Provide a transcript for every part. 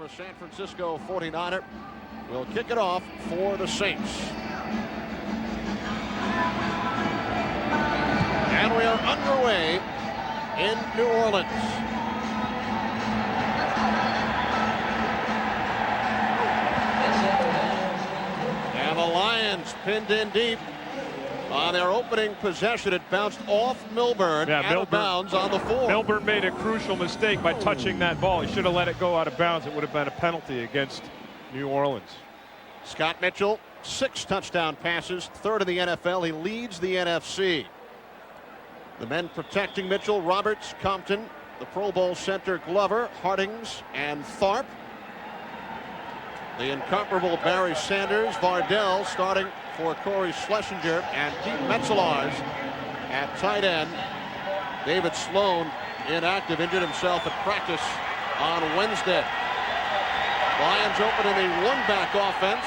former San Francisco 49er, will kick it off for the Saints. And we are underway in New Orleans. And the Lions pinned in deep on their opening possession. It bounced off Milburn, out of bounds on the 4. Milburn made a crucial mistake by touching that ball. He should have let it go out of bounds. It would have been a penalty against New Orleans. Scott Mitchell, 6 touchdown passes, 3rd in the NFL. He leads the NFC. The men protecting Mitchell: Roberts, Compton, the Pro Bowl center Glover, Hardings, and Tharp. The incomparable Barry Sanders, Vardell starting for Corey Schlesinger, and Pete Metzelaars at tight end. David Sloan, inactive, injured himself at practice on Wednesday. Lions open in a one-back offense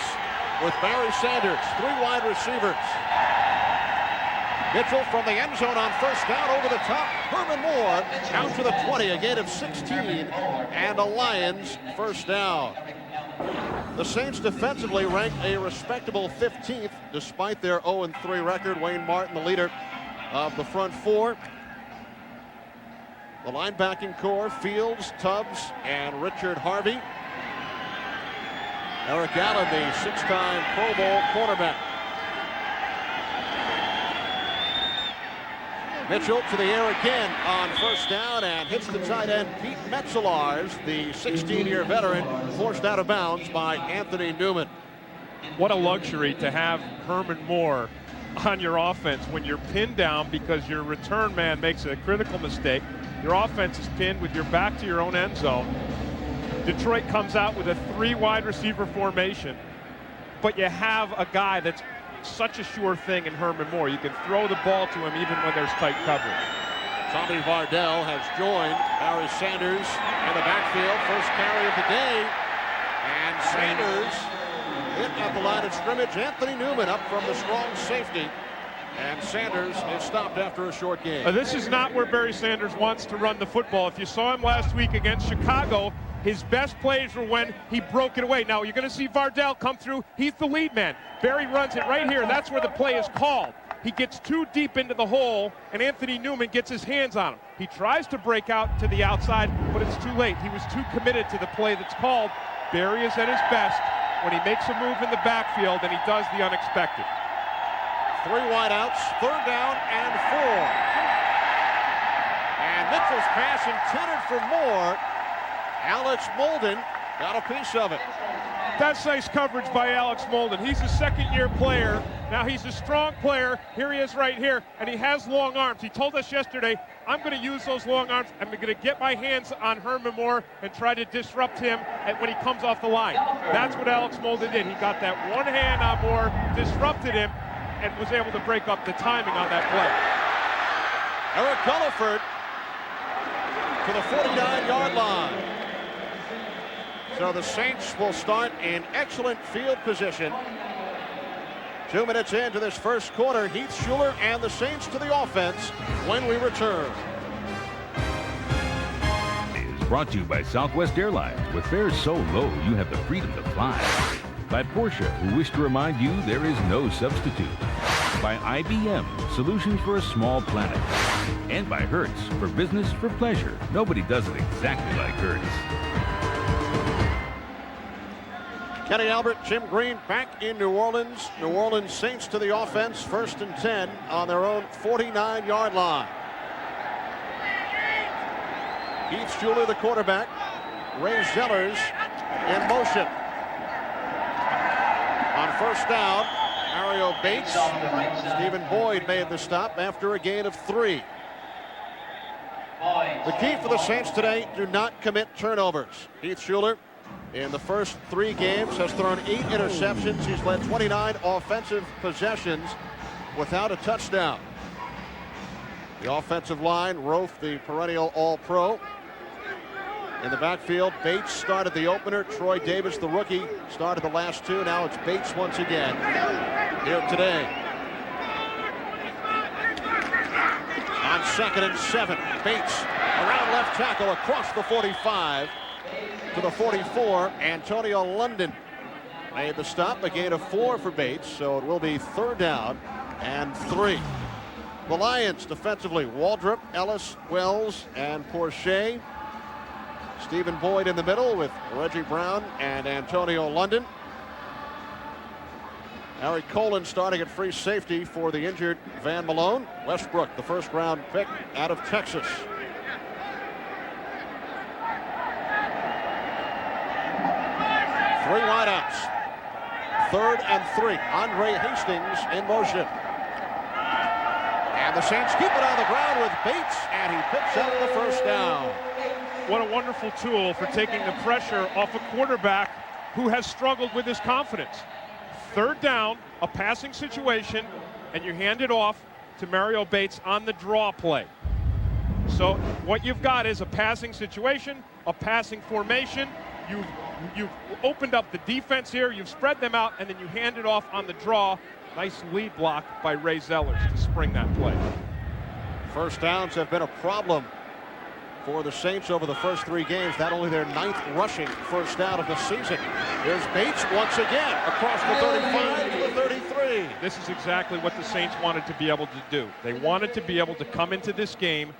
with Barry Sanders, 3 wide receivers. Mitchell from the end zone on first down, over the top. Herman Moore out to the 20, a gain of 16, and a Lions first down. The Saints defensively rank a respectable 15th despite their 0-3 record. Wayne Martin, the leader of the front 4. The linebacking core: Fields, Tubbs, and Richard Harvey. Eric Allen, the 6-time Pro Bowl quarterback. Mitchell to the air again on first down and hits the tight end Pete Metzelaars, the 16-year veteran, forced out of bounds by Anthony Newman. What a luxury to have Herman Moore on your offense when you're pinned down because your return man makes a critical mistake. Your offense is pinned with your back to your own end zone. Detroit comes out with a 3 wide receiver formation, but you have a guy that's such a sure thing in Herman Moore. You can throw the ball to him even when there's tight coverage. Tommy Vardell has joined Barry Sanders in the backfield. First carry of the day. And Sanders hit at the line of scrimmage. Anthony Newman up from the strong safety. And Sanders is stopped after a short game. This is not where Barry Sanders wants to run the football. If you saw him last week against Chicago, his best plays were when he broke it away. Now you're going to see Vardell come through. He's the lead man. Barry runs it right here. That's where the play is called. He gets too deep into the hole, and Anthony Newman gets his hands on him. He tries to break out to the outside, but it's too late. He was too committed to the play that's called. Barry is at his best when he makes a move in the backfield, and he does the unexpected. 3 wideouts, 3rd down and 4. And Mitchell's pass intended for Moore. Alex Molden got a piece of it. That's nice coverage by Alex Molden. He's a 2nd-year player. Now he's a strong player. Here he is right here, and he has long arms. He told us yesterday, I'm going to use those long arms. I'm going to get my hands on Herman Moore and try to disrupt him when he comes off the line. That's what Alex Molden did. He got that one hand on Moore, disrupted him, and was able to break up the timing on that play. Eric Culliford to the 49-yard line. So the Saints will start in excellent field position. 2 minutes into this first quarter, Heath Schuler and the Saints to the offense when we return. Is brought to you by Southwest Airlines. With fares so low, you have the freedom to fly. By Porsche, who wish to remind you there is no substitute. By IBM, solutions for a small planet. And by Hertz, for business, for pleasure. Nobody does it exactly like Hertz. Kenny Albert, Jim Green back in New Orleans. New Orleans Saints to the offense, 1st and 10 on their own 49-yard line. Heath Schuler, the quarterback. Ray Zellers in motion. On first down, Mario Bates. Stephen Boyd made the stop after a gain of 3. The key for the Saints today: do not commit turnovers. Heath Schuler, in the first 3 games, has thrown 8 interceptions. He's led 29 offensive possessions without a touchdown. The offensive line: Rofe, the perennial All-Pro. In the backfield, Bates started the opener. Troy Davis, the rookie, started the last 2. Now it's Bates once again here today. On 2nd and 7, Bates around left tackle across the 45. to the 44. Antonio London made the stop, a gain of 4 for Bates, so it will be 3rd down and 3. The Lions defensively, Waldrop, Ellis, Wells, and Porcher. Stephen Boyd in the middle with Reggie Brown and Antonio London. Harry Colin starting at free safety for the injured Van Malone. Westbrook, the first-round pick out of Texas. Three wideouts. 3rd and 3. Andre Hastings in motion. And the Saints keep it on the ground with Bates, and he picks up the first down. What a wonderful tool for taking the pressure off a quarterback who has struggled with his confidence. 3rd down, a passing situation, and you hand it off to Mario Bates on the draw play. So what you've got is a passing situation, a passing formation. You've opened up the defense here, you've spread them out, and then you hand it off on the draw. Nice lead block by Ray Zellers to spring that play. First downs have been a problem for the Saints over the first 3 games. Not only their 9th rushing first down of the season. Here's Bates once again across the 35 to the 33. This is exactly what the Saints wanted to be able to do. They wanted to be able to come into this game,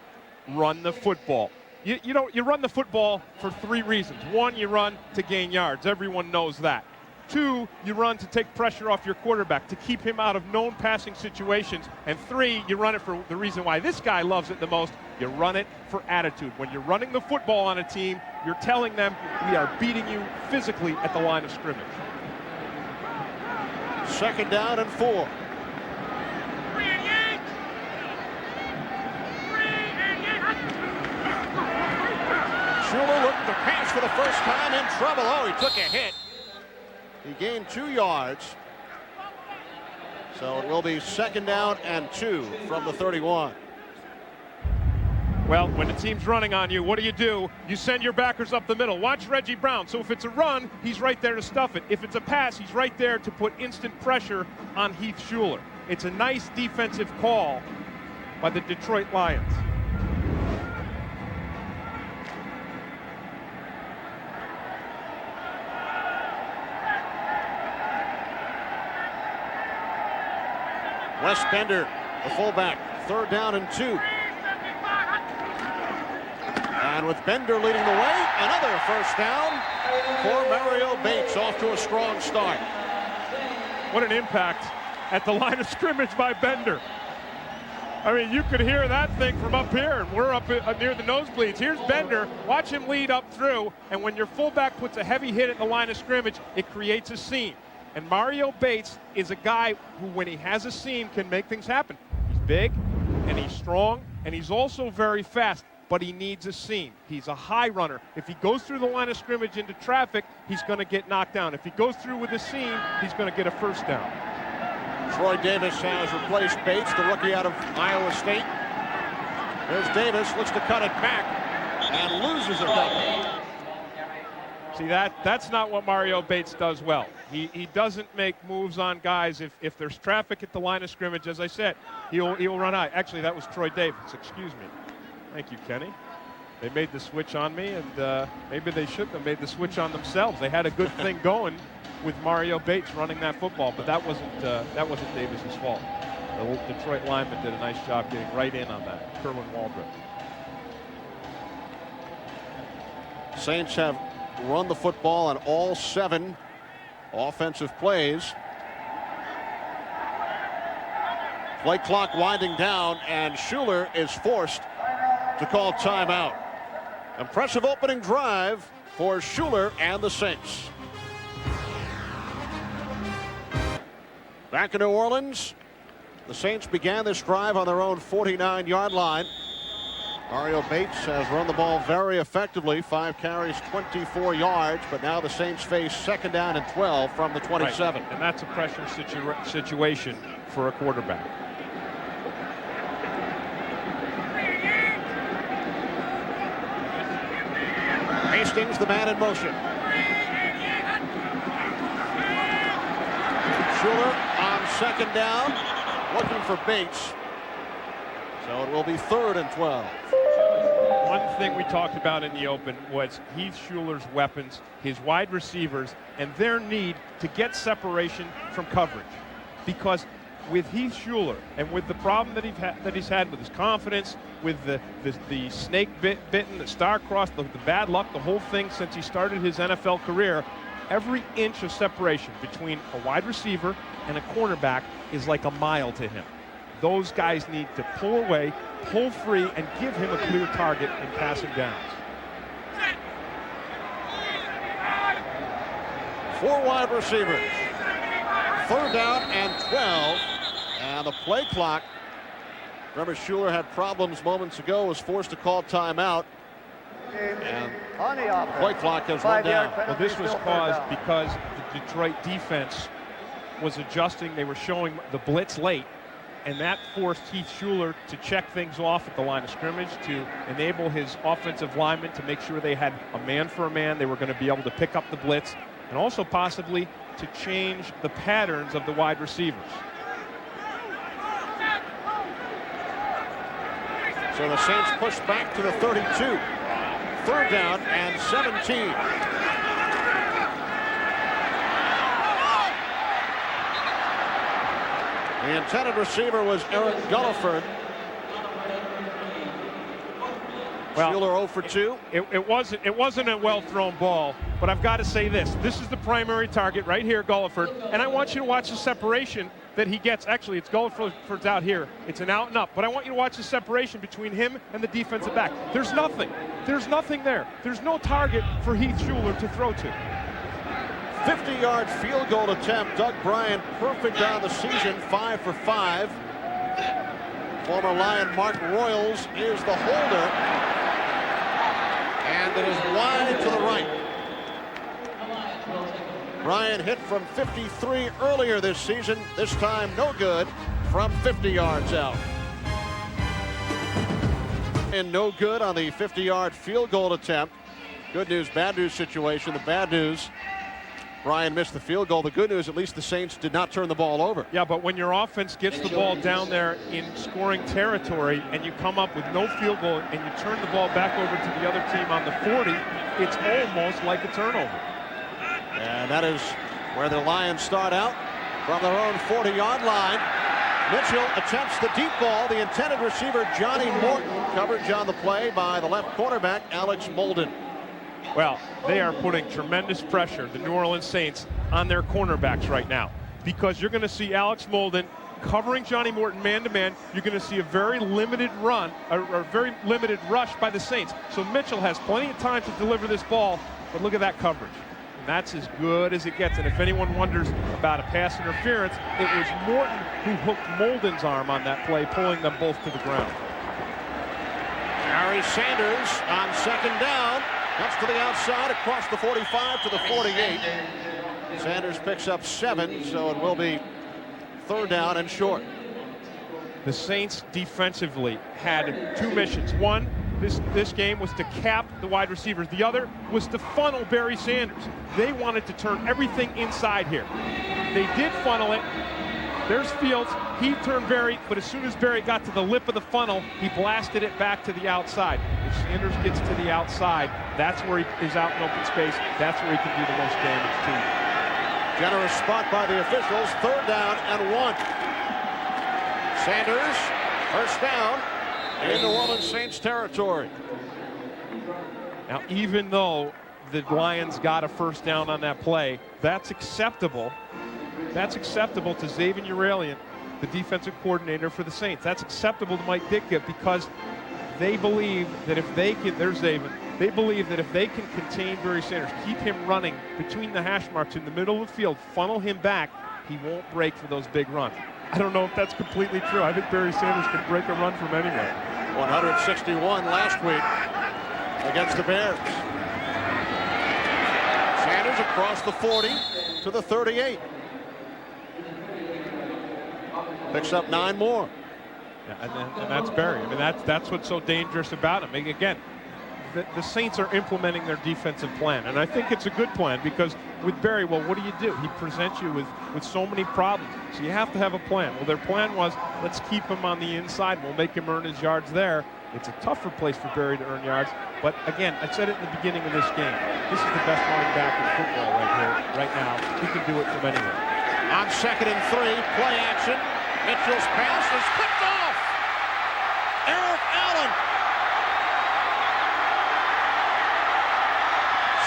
run the football. You run the football for 3 reasons. 1, you run to gain yards. Everyone knows that. 2, you run to take pressure off your quarterback, to keep him out of known passing situations. And 3, you run it for the reason why this guy loves it the most. You run it for attitude. When you're running the football on a team, you're telling them, we are beating you physically at the line of scrimmage. 2nd down and 4. Schuler looking to pass for the first time, in trouble. Oh, he took a hit. He gained 2 yards. So it will be 2nd down and 2 from the 31. Well, when the team's running on you, what do? You send your backers up the middle. Watch Reggie Brown. So if it's a run, he's right there to stuff it. If it's a pass, he's right there to put instant pressure on Heath Schuler. It's a nice defensive call by the Detroit Lions. Wes Bender, the fullback, 3rd down and 2. And with Bender leading the way, another first down for Mario Bates, off to a strong start. What an impact at the line of scrimmage by Bender. I mean, you could hear that thing from up here, and we're up near the nosebleeds. Here's Bender. Watch him lead up through, and when your fullback puts a heavy hit at the line of scrimmage, it creates a seam. And Mario Bates is a guy who, when he has a seam, can make things happen. He's big, and he's strong, and he's also very fast, but he needs a seam. He's a high runner. If he goes through the line of scrimmage into traffic, he's going to get knocked down. If he goes through with a seam, he's going to get a first down. Troy Davis has replaced Bates, the rookie out of Iowa State. There's Davis, looks to cut it back, and loses it. See, that's not what Mario Bates does well. He doesn't make moves on guys. If there's traffic at the line of scrimmage, as I said, he'll run high. Actually, that was Troy Davis. Excuse me. Thank you, Kenny. They made the switch on me, and maybe they shouldn't have made the switch on themselves. They had a good thing going with Mario Bates running that football, but that wasn't Davis's fault. The Detroit lineman did a nice job getting right in on that. Kerwin Waldrop. Saints have run the football on all 7 offensive plays. Play clock winding down, and Schuler is forced to call timeout. Impressive opening drive for Schuler and the Saints. Back in New Orleans, the Saints began this drive on their own 49-yard line. Mario Bates has run the ball very effectively, 5 carries, 24 yards, but now the Saints face 2nd down and 12 from the 27. Right. And that's a pressure situation for a quarterback. Hastings, the man in motion. Schuler on 2nd down, looking for Bates. So it will be 3rd and 12. 1 thing we talked about in the open was Heath Schuler's weapons, his wide receivers, and their need to get separation from coverage. Because with Heath Schuler and with the problem that he's had with his confidence, with the snake bitten, the star-crossed, the bad luck, the whole thing since he started his NFL career, every inch of separation between a wide receiver and a cornerback is like a mile to him. Those guys need to pull away, pull free, and give him a clear target in passing downs. 4 wide receivers. 3rd down and 12. And the play clock. Remember, Schuler had problems moments ago, was forced to call timeout. And the play clock has run down. Well, this was caused because the Detroit defense was adjusting. They were showing the blitz late, and that forced Heath Schuler to check things off at the line of scrimmage to enable his offensive linemen to make sure they had a man for a man. They were going to be able to pick up the blitz and also possibly to change the patterns of the wide receivers. So the Saints push back to the 32. 3rd down and 17. The intended receiver was Eric Gulliford. Well, Schuler 0 for 2. It wasn't a well-thrown ball, but I've got to say this. This is the primary target right here, Gulliford, and I want you to watch the separation that he gets. Actually, it's Gulliford's out here. It's an out and up, but I want you to watch the separation between him and the defensive back. There's nothing. There's nothing there. There's no target for Heath Schuler to throw to. 50-yard field goal attempt. Doug Bryant perfect on the season, 5 for 5. Former Lion Mark Royals is the holder. And it is wide to the right. Bryant hit from 53 earlier this season. This time no good from 50 yards out. And no good on the 50-yard field goal attempt. Good news, bad news situation. The bad news, Bryant missed the field goal. The good news, at least the Saints did not turn the ball over. Yeah, but when your offense gets the ball down there in scoring territory and you come up with no field goal and you turn the ball back over to the other team on the 40, it's almost like a turnover. And that is where the Lions start out from their own 40-yard line. Mitchell attempts the deep ball. The intended receiver, Johnny Morton, coverage on the play by the left cornerback, Alex Molden. Well, they are putting tremendous pressure, the New Orleans Saints, on their cornerbacks right now, because you're going to see Alex Molden covering Johnny Morton man-to-man. You're going to see a very limited run, a very limited rush by the Saints. So Mitchell has plenty of time to deliver this ball, but look at that coverage. And that's as good as it gets. And if anyone wonders about a pass interference, it was Morton who hooked Molden's arm on that play, pulling them both to the ground. Barry Sanders on 2nd down. Cuts to the outside across the 45 to the 48. Sanders picks up 7, so it will be 3rd down and short. The Saints defensively had 2 missions. One, this game was to cap the wide receivers. The other was to funnel Barry Sanders. They wanted to turn everything inside here. They did funnel it. There's Fields. He turned Barry, but as soon as Barry got to the lip of the funnel, he blasted it back to the outside. If Sanders gets to the outside, that's where he is out in open space. That's where he can do the most damage to you. Generous spot by the officials. 3rd down and 1. Sanders, 1st down in New Orleans Saints territory. Now, even though the Lions got a 1st down on that play, that's acceptable. That's acceptable to Xavier Uralian, the defensive coordinator for the Saints. That's acceptable to Mike Ditka because they believe that if they can, there's Xavier, they believe that if they can contain Barry Sanders, keep him running between the hash marks in the middle of the field, funnel him back, he won't break for those big runs. I don't know if that's completely true. I think Barry Sanders can break a run from anywhere. 161 last week against the Bears. Sanders across the 40 to the 38. Picks up 9 more. Yeah, and that's Barry. I mean, that's what's so dangerous about him. Again, the Saints are implementing their defensive plan, and I think it's a good plan because with Barry, well, what do? He presents you with so many problems, so you have to have a plan. Well, their plan was, let's keep him on the inside. We'll make him earn his yards there. It's a tougher place for Barry to earn yards. But again, I said it in the beginning of this game. This is the best running back in football right here, right now. He can do it from anywhere. On 2nd and 3, play action. Mitchell's pass is picked off. Eric Allen.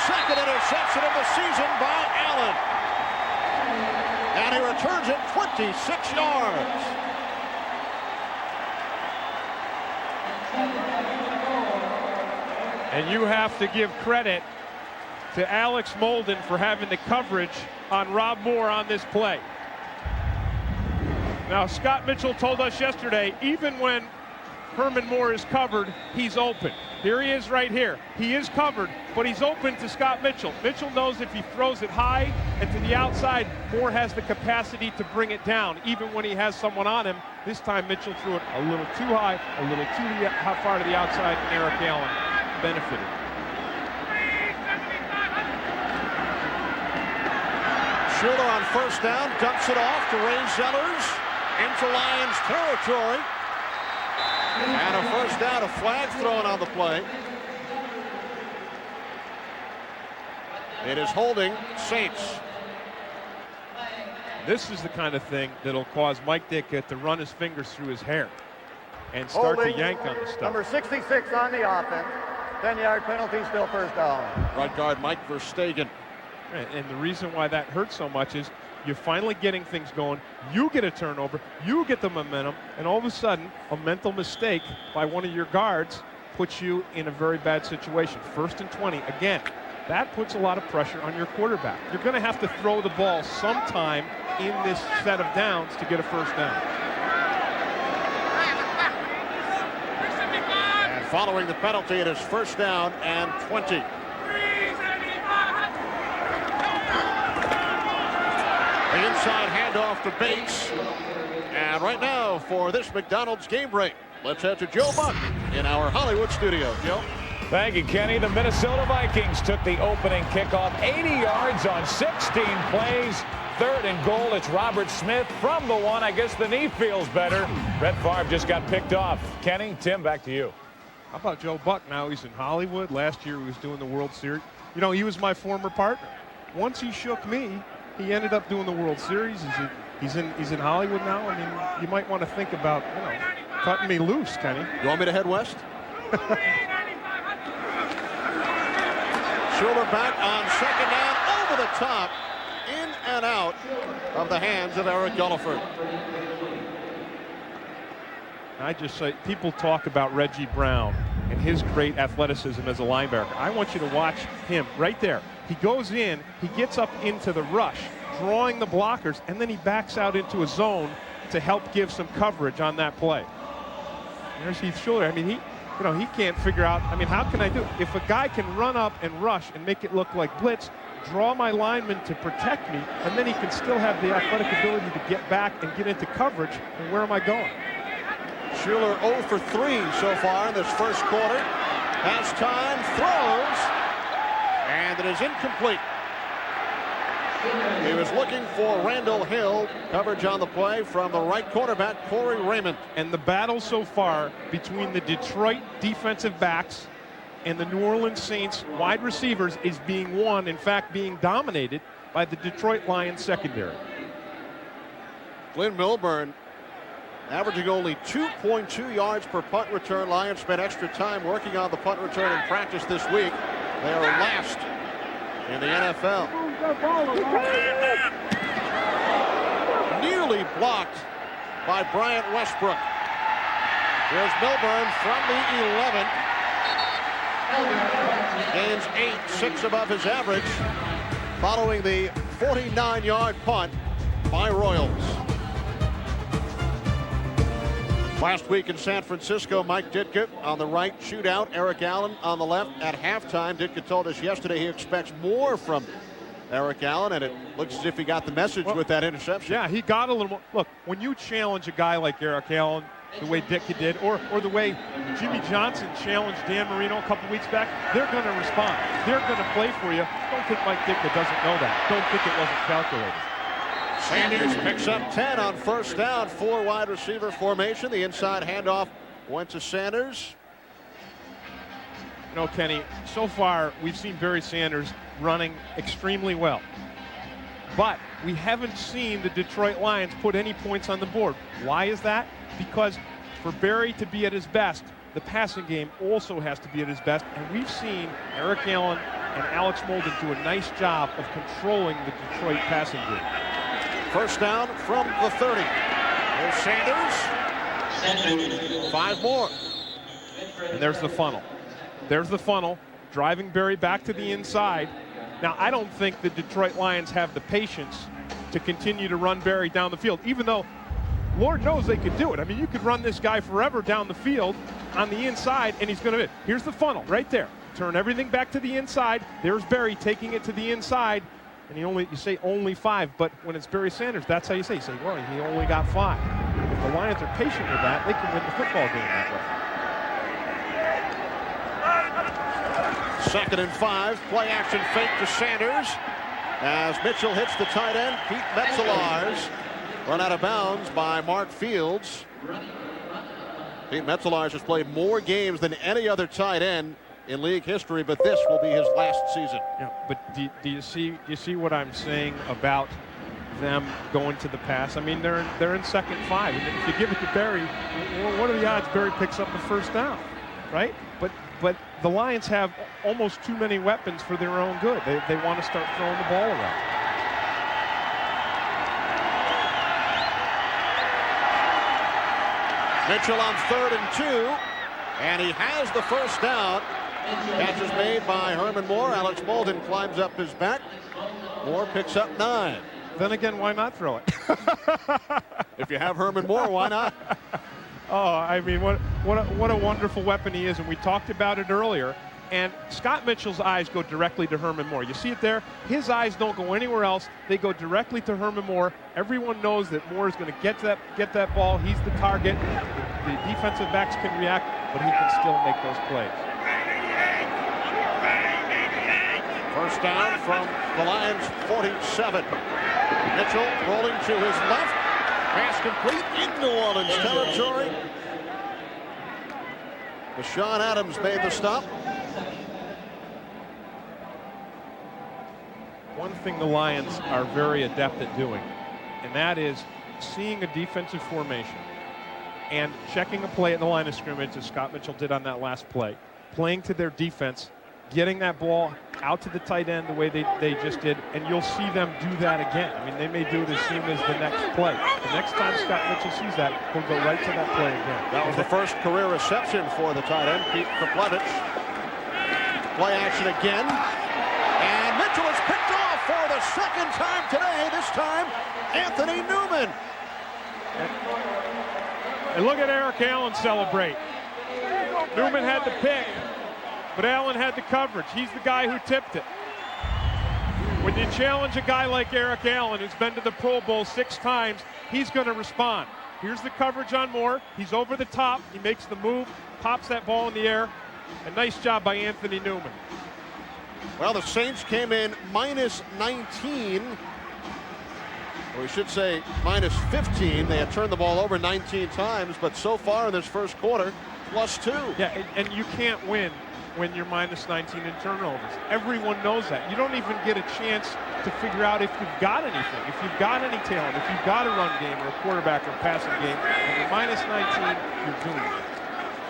Second interception of the season by Allen. And he returns it 26 yards. And you have to give credit to Alex Molden for having the coverage on Rob Moore on this play. Now, Scott Mitchell told us yesterday, even when Herman Moore is covered, he's open. Here he is right here. He is covered, but he's open to Scott Mitchell. Mitchell knows if he throws it high and to the outside, Moore has the capacity to bring it down, even when he has someone on him. This time, Mitchell threw it a little too high, a little too far to the outside, and Eric Allen benefited. Schuler on 1st down, dumps it off to Ray Zellers into Lions territory. And a 1st down, a flag thrown on the play. It is holding Saints. This is the kind of thing that'll cause Mike Ditka to run his fingers through his hair and start to yank on the stuff. Number 66 on the offense. 10-yard penalty, still 1st down. Right guard Mike Verstegen. And the reason why that hurts so much is you're finally getting things going. You get a turnover, you get the momentum, and all of a sudden, a mental mistake by one of your guards puts you in a very bad situation. 1st and 20. Again, that puts a lot of pressure on your quarterback. You're going to have to throw the ball sometime in this set of downs to get a 1st down. And following the penalty, it is 1st down and 20. The inside handoff to Bates. And right now, for this McDonald's game break, let's head to Joe Buck in our Hollywood studio. Joe? Thank you, Kenny. The Minnesota Vikings took the opening kickoff, 80 yards on 16 plays. 3rd and goal. It's Robert Smith from the 1. I guess the knee feels better. Brett Favre just got picked off. Kenny, Tim, back to you. How about Joe Buck? Now he's in Hollywood. Last year he was doing the World Series. You know, he was my former partner. Once he shook me, he ended up doing the World Series. He's in Hollywood now. I mean, you might want to think about, cutting me loose, Kenny. You want me to head west? Schuler back on 2nd down, over the top, in and out of the hands of Eric Gulliford. I just say, people talk about Reggie Brown and his great athleticism as a linebacker. I want you to watch him right there. He goes in, he gets up into the rush, drawing the blockers, and then he backs out into a zone to help give some coverage on that play. There's Heath Schuler. I mean, he can't figure out, how can I do it? If a guy can run up and rush and make it look like blitz, draw my lineman to protect me, and then he can still have the athletic ability to get back and get into coverage, and where am I going? Schuler 0 for 3 so far in this 1st quarter. Has time, throws, and it is incomplete. He was looking for Randall Hill. Coverage on the play from the right cornerback, Corey Raymond. And the battle so far between the Detroit defensive backs and the New Orleans Saints wide receivers is being won, in fact, being dominated by the Detroit Lions secondary. Glenn Milburn averaging only 2.2 yards per punt return. Lions spent extra time working on the punt return in practice this week. They are last in the NFL. Nearly blocked by Bryant Westbrook. Here's Milburn from the 11. Gains 8, 6 above his average, following the 49-yard punt by Royals. Last week in San Francisco, Mike Ditka on the right, shootout. Eric Allen on the left at halftime. Ditka told us yesterday he expects more from Eric Allen, and it looks as if he got the message with that interception. Yeah, he got a little more. Look, when you challenge a guy like Eric Allen, the way Ditka did, or the way Jimmy Johnson challenged Dan Marino a couple weeks back, they're going to respond. They're going to play for you. Don't think Mike Ditka doesn't know that. Don't think it wasn't calculated. Sanders picks up 10 on 1st down, 4 wide receiver formation. The inside handoff went to Sanders. You know, Kenny, so far we've seen Barry Sanders running extremely well. But we haven't seen the Detroit Lions put any points on the board. Why is that? Because for Barry to be at his best, the passing game also has to be at his best. And we've seen Eric Allen and Alex Molden do a nice job of controlling the Detroit passing game. First down from the 30. Here's Sanders. 5 more. And there's the funnel. There's the funnel, driving Barry back to the inside. Now, I don't think the Detroit Lions have the patience to continue to run Barry down the field, even though Lord knows they could do it. I mean, you could run this guy forever down the field on the inside, and he's going to hit. Here's the funnel right there. Turn everything back to the inside. There's Barry taking it to the inside, and you say only 5, but when it's Barry Sanders, that's how you say. You say, well, he only got 5. If the Lions are patient with that, they can win the football game that way. 2nd and 5, play action fake to Sanders as Mitchell hits the tight end, Pete Metzelaars. Run out of bounds by Mark Fields. Pete Metzelaars has played more games than any other tight end in league history, but this will be his last season. Yeah, but do you see what I'm saying about them going to the pass? I mean, they're in 2nd and 5. And if you give it to Barry, what are the odds Barry picks up the first down, right? But the Lions have almost too many weapons for their own good. They want to start throwing the ball around. Mitchell on 3rd and 2, and he has the first down. Catch is made by Herman Moore. Alex Molden climbs up his back. Moore picks up 9. Then again, why not throw it? If you have Herman Moore, why not? Oh, I mean, what a wonderful weapon he is, and we talked about it earlier. And Scott Mitchell's eyes go directly to Herman Moore. You see it there? His eyes don't go anywhere else. They go directly to Herman Moore. Everyone knows that Moore is going to get that ball. He's the target. The defensive backs can react, but he can still make those plays. First down from the Lions' 47. Mitchell rolling to his left. Pass complete in New Orleans territory. Deshaun Adams made the stop. One thing the Lions are very adept at doing, and that is seeing a defensive formation and checking a play at the line of scrimmage, as Scott Mitchell did on that last play, playing to their defense, getting that ball out to the tight end the way they just did, and you'll see them do that again. I mean, they may do it as soon as the next play. The next time Scott Mitchell sees that, he'll go right to that play again. That was the first career reception for the tight end, Pete Kaplevich. Play action again, and Mitchell is picked off for the 2nd time today. This time, Anthony Newman. And look at Eric Allen celebrate. Newman had the pick, but Allen had the coverage. He's the guy who tipped it. When you challenge a guy like Eric Allen, who's been to the Pro Bowl 6 times, he's going to respond. Here's the coverage on Moore. He's over the top. He makes the move, pops that ball in the air. A nice job by Anthony Newman. Well, the Saints came in minus 19. Or we should say minus 15. They had turned the ball over 19 times, but so far in this first quarter, plus 2. Yeah, and you can't win when you're minus 19 in turnovers. Everyone knows that. You don't even get a chance to figure out if you've got anything, if you've got any talent, if you've got a run game or a quarterback or passing game. When you're minus 19, you're doomed.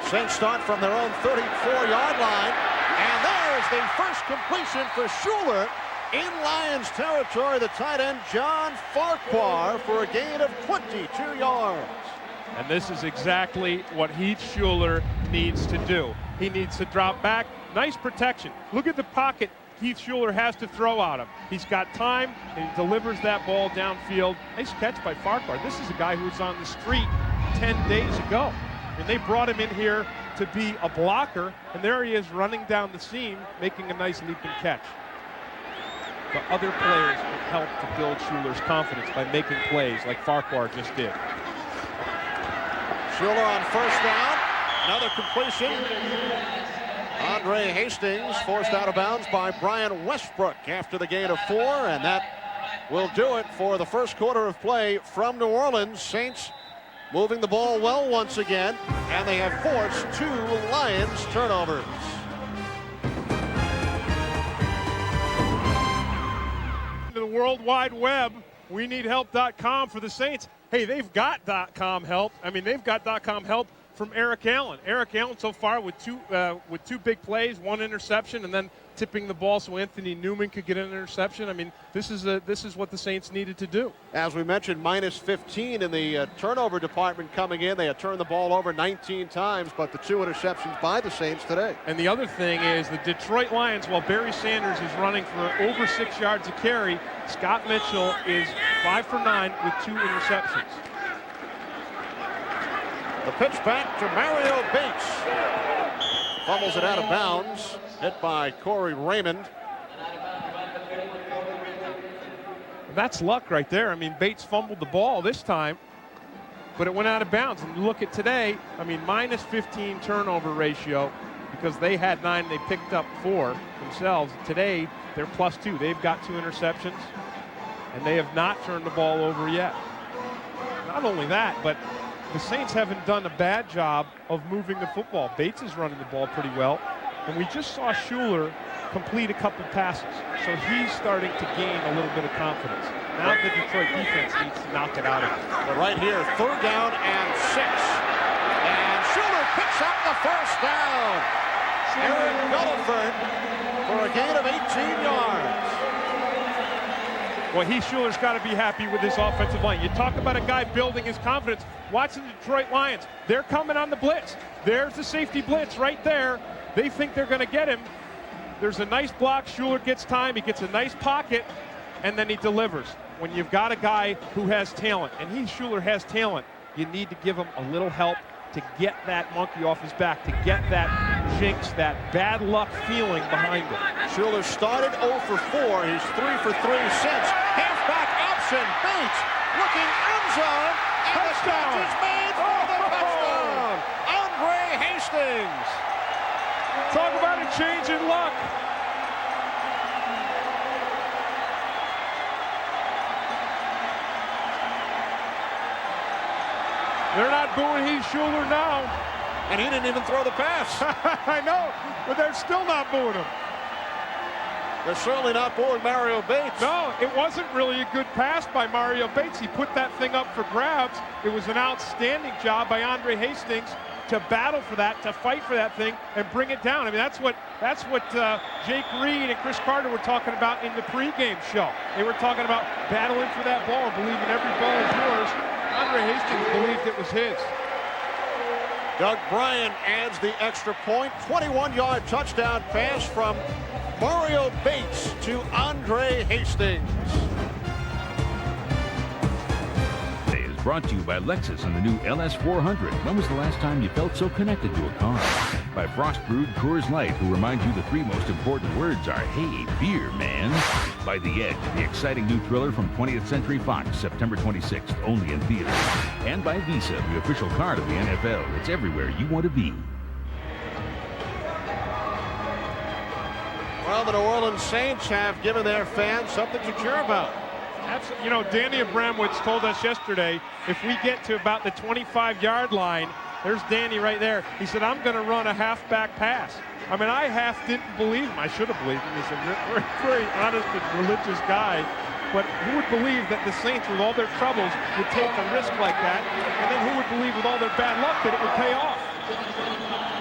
Saints start from their own 34-yard line, and there's the first completion for Schuler in Lions territory. The tight end John Farquhar for a gain of 22 yards. And this is exactly what Heath Schuler needs to do. He needs to drop back. Nice protection. Look at the pocket Heath Schuler has to throw out of. He's got time, and he delivers that ball downfield. Nice catch by Farquhar. This is a guy who was on the street 10 days ago. And they brought him in here to be a blocker, and there he is running down the seam, making a nice leaping catch. But other players help to build Schuler's confidence by making plays like Farquhar just did. Schuler on first down. Another completion. Andre Hastings forced out of bounds by Brian Westbrook after the gain of 4, and that will do it for the first quarter of play from New Orleans. Saints moving the ball well once again, and they have forced 2 Lions turnovers. to the World Wide Web. We need help.com for the Saints. Hey, they've got .com help. I mean, they've got .com help from Eric Allen. Eric Allen so far with two big plays, one interception, and then tipping the ball so Anthony Newman could get an interception. I mean, this is what the Saints needed to do. As we mentioned, minus 15 in the turnover department coming in. They had turned the ball over 19 times, but the 2 interceptions by the Saints today. And the other thing is the Detroit Lions, while Barry Sanders is running for over 6 yards a carry, Scott Mitchell is 5 for 9 with 2 interceptions. The pitch back to Mario Bates. Fumbles it out of bounds. Hit by Corey Raymond. That's luck right there. I mean, Bates fumbled the ball this time, but it went out of bounds. And you look at today, I mean, minus 15 turnover ratio because they had 9, they picked up 4 themselves. Today, they're plus 2. They've got 2 interceptions, and they have not turned the ball over yet. Not only that, but the Saints haven't done a bad job of moving the football. Bates is running the ball pretty well, and we just saw Schuler complete a couple passes, so he's starting to gain a little bit of confidence. Now the Detroit defense needs to knock it out of him. But right here, 3rd down and 6. And Schuler picks up the first down. Aaron Gulliford for a gain of 18 yards. Well, Schuler's got to be happy with his offensive line. You talk about a guy building his confidence. Watch the Detroit Lions. They're coming on the blitz. There's the safety blitz right there. They think they're going to get him. There's a nice block. Schuler gets time. He gets a nice pocket, and then he delivers. When you've got a guy who has talent, and Schuler has talent, you need to give him a little help to get that monkey off his back, to get that jinx, that bad luck feeling behind him. Schuler started 0 for 4. He's 3 for 3 since. Halfback option. Bates looking end zone. And the catch is made for the touchdown. Andre Hastings. Talk about a change in luck. They're not booing Schuler now. And he didn't even throw the pass. I know, but they're still not booing him. They're certainly not booing Mario Bates. No, it wasn't really a good pass by Mario Bates. He put that thing up for grabs. It was an outstanding job by Andre Hastings to battle for that, to fight for that thing, and bring it down. I mean, that's what Jake Reed and Chris Carter were talking about in the pregame show. They were talking about battling for that ball and believing every ball is yours. Andre Hastings believed it was his. Doug Bryan adds the extra point. 21-yard touchdown pass from Mario Bates to Andre Hastings. Today is brought to you by Lexus and the new LS400. When was the last time you felt so connected to a car? By Frost Brewed Coors Light, who remind you the 3 most important words are, hey, beer, man. By The Edge, the exciting new thriller from 20th Century Fox, September 26th, only in theaters. And by Visa, the official card of the NFL. It's everywhere you want to be. Well, the New Orleans Saints have given their fans something to cheer about. Absolutely. You know, Danny Abramowitz told us yesterday, if we get to about the 25-yard line, there's Danny right there. He said, I'm going to run a halfback pass. I mean, I half didn't believe him. I should have believed him. He's a very, very honest and religious guy. But who would believe that the Saints, with all their troubles, would take a risk like that? And then who would believe, with all their bad luck, that it would pay off?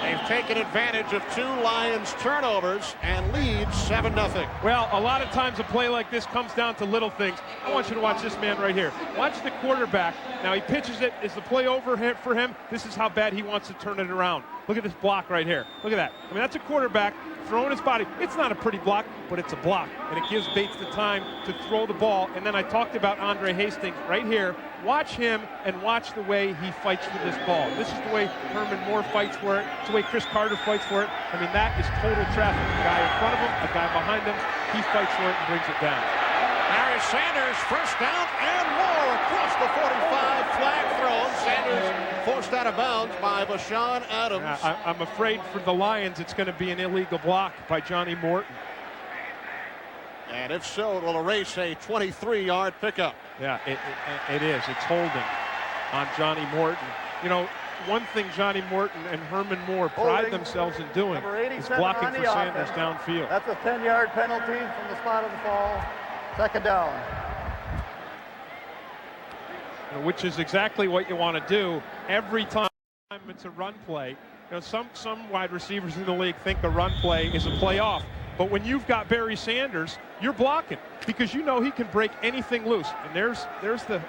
They've taken advantage of 2 Lions turnovers and lead 7-0. Well, a lot of times a play like this comes down to little things. I want you to watch this man right here. Watch the quarterback. Now he pitches it. Is the play over for him? This is how bad he wants to turn it around. Look at this block right here. Look at that. I mean, that's a quarterback throwing his body. It's not a pretty block, but it's a block. And it gives Bates the time to throw the ball. And then I talked about Andre Hastings right here. Watch him and watch the way he fights for this ball. This is the way Herman Moore fights for it. It's the way Chris Carter fights for it. I mean, that is total traffic. A guy in front of him, a guy behind him. He fights for it and brings it down. Barry Sanders, first down and more across the 45. Flag thrown. Sanders forced out of bounds by Bashan Adams. I'm afraid for the Lions, it's going to be an illegal block by Johnny Morton. And if so, it will erase a 23-yard pickup. Yeah, it is. It's holding on Johnny Morton. You know, one thing Johnny Morton and Herman Moore pride themselves in doing is blocking for Sanders downfield. That's a 10-yard penalty from the spot of the fall. Second down. Which is exactly what you want to do every time it's a run play. Some wide receivers in the league think a run play is a play off. But when you've got Barry Sanders, you're blocking because you know he can break anything loose. And there's the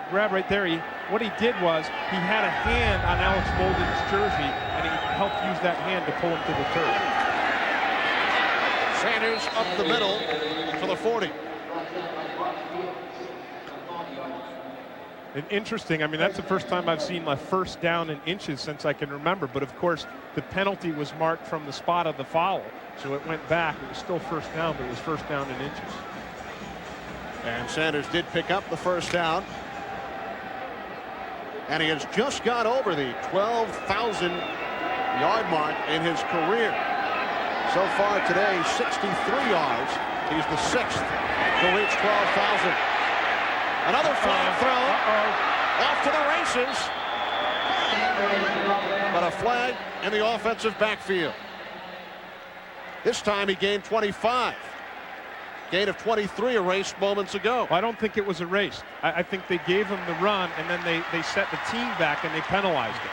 grab right there. What he did was he had a hand on Alex Bolden's jersey, and he helped use that hand to pull him to the turf. Sanders up the middle to the 40. And interesting, I mean, that's the first time I've seen a first down in inches since I can remember. But, of course, the penalty was marked from the spot of the foul. So it went back. It was still first down, but it was first down in inches. And Sanders did pick up the first down. And he has just got over the 12,000-yard mark in his career. So far today, 63 yards. He's the 6th to reach 12,000. Another flag thrown. Off to the races. But a flag in the offensive backfield. This time he gained 25. Gain of 23 erased moments ago. Well, I don't think it was erased. I think they gave him the run, and then they set the team back, and they penalized it.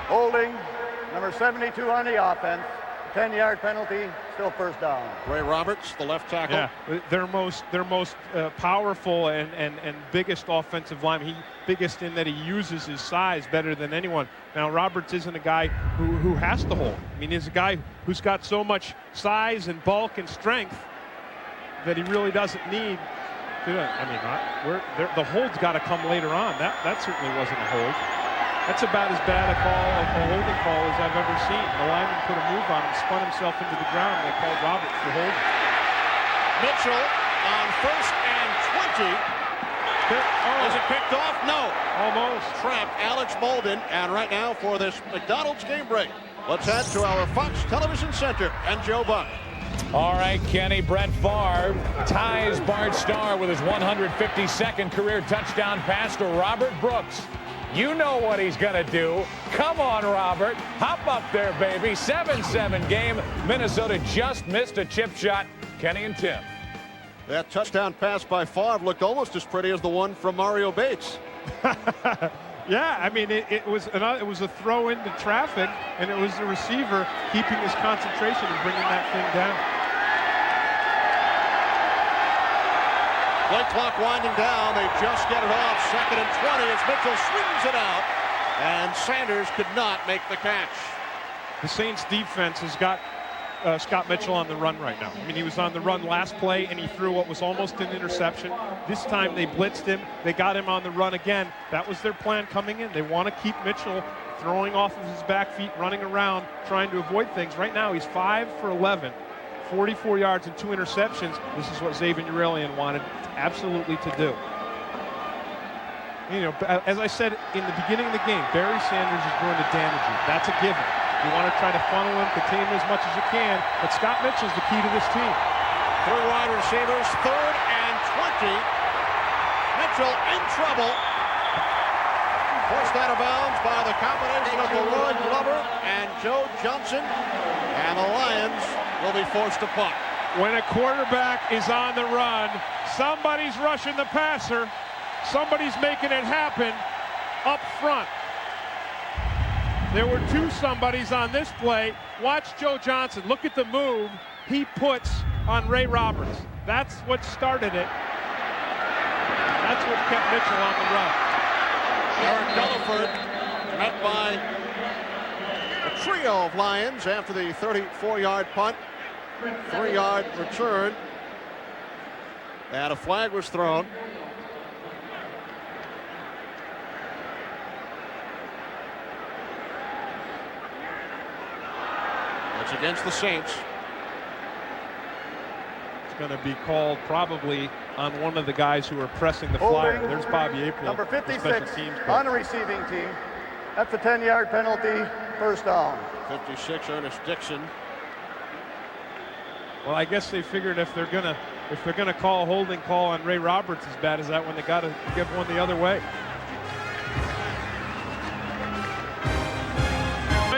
Holding, number 72 on the offense. 10-yard penalty, still first down. Ray Roberts, the left tackle. Yeah, their most powerful and biggest offensive lineman. He biggest in that he uses his size better than anyone. Now Roberts isn't a guy who has to hold. I mean, he's a guy who's got so much size and bulk and strength that he really doesn't need to. I mean, the hold's got to come later on. That certainly wasn't a hold. That's about as bad a holding call as I've ever seen. The lineman put a move on him, spun himself into the ground, and they called Roberts for holding. Mitchell on 1st and 20. Is it picked off? No. Almost. Trapped Alex Bolden. And right now for this McDonald's game break, let's head to our Fox Television Center and Joe Buck. All right, Kenny, Brett Favre ties Bart Starr with his 152nd career touchdown pass to Robert Brooks. You know what he's going to do. Come on, Robert. Hop up there, baby. 7-7 game. Minnesota just missed a chip shot. Kenny and Tim. That touchdown pass by Favre looked almost as pretty as the one from Mario Bates. Yeah, I mean, it was a throw into traffic, and it was the receiver keeping his concentration and bringing that thing down. Play clock winding down. They just get it off. 2nd and 20 as Mitchell swings it out. And Sanders could not make the catch. The Saints defense has got Scott Mitchell on the run right now. I mean, he was on the run last play, and he threw what was almost an interception. This time they blitzed him. They got him on the run again. That was their plan coming in. They want to keep Mitchell throwing off of his back feet, running around, trying to avoid things. Right now he's 5 for 11. 44 yards and 2 interceptions. This is what Xavier Aurelian wanted absolutely to do. You know, as I said in the beginning of the game, Barry Sanders is going to damage you. That's a given. You want to try to funnel him, contain him as much as you can, but Scott Mitchell's the key to this team. 3 wide receivers, 3rd and 20. Mitchell in trouble. Forced out of bounds by the combination of Leroy Glover and Joe Johnson. And the Lions will be forced to punt. When a quarterback is on the run, somebody's rushing the passer. Somebody's making it happen up front. There were 2 somebodies on this play. Watch Joe Johnson. Look at the move he puts on Ray Roberts. That's what started it. That's what kept Mitchell on the run. Eric Delaford met by a trio of Lions after the 34-yard punt. 3-yard return. And a flag was thrown. It's against the Saints. It's going to be called probably on one of the guys who are pressing the flyer. Holding, there's Bobby April, number the 56 special teams coach. on the receiving team. That's a 10-yard penalty, first down. 56, Ernest Dixon. Well, I guess they figured if they're gonna call a holding call on Ray Roberts as bad as that one, they got to give one the other way.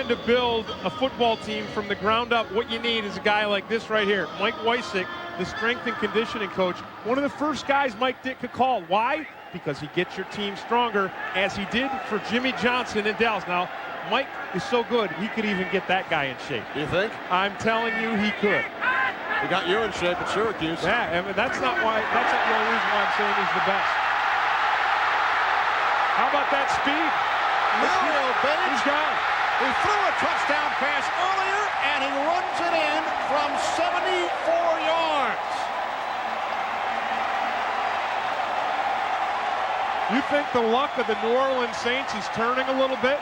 trying to build a football team from the ground up, what you need is a guy like this right here. Mike Wysick, the strength and conditioning coach, one of the first guys Mike Dick could call. Why? Because he gets your team stronger, as he did for Jimmy Johnson in Dallas. Now, Mike is so good, he could even get that guy in shape. You think? I'm telling you, he could. He got you in shape at Syracuse. Yeah, I mean, that's not the only reason why I'm saying he's the best. How about that speed? Mario Bates. He's gone. He threw a touchdown pass earlier, and he runs it in from 74 yards. You think the luck of the New Orleans Saints is turning a little bit?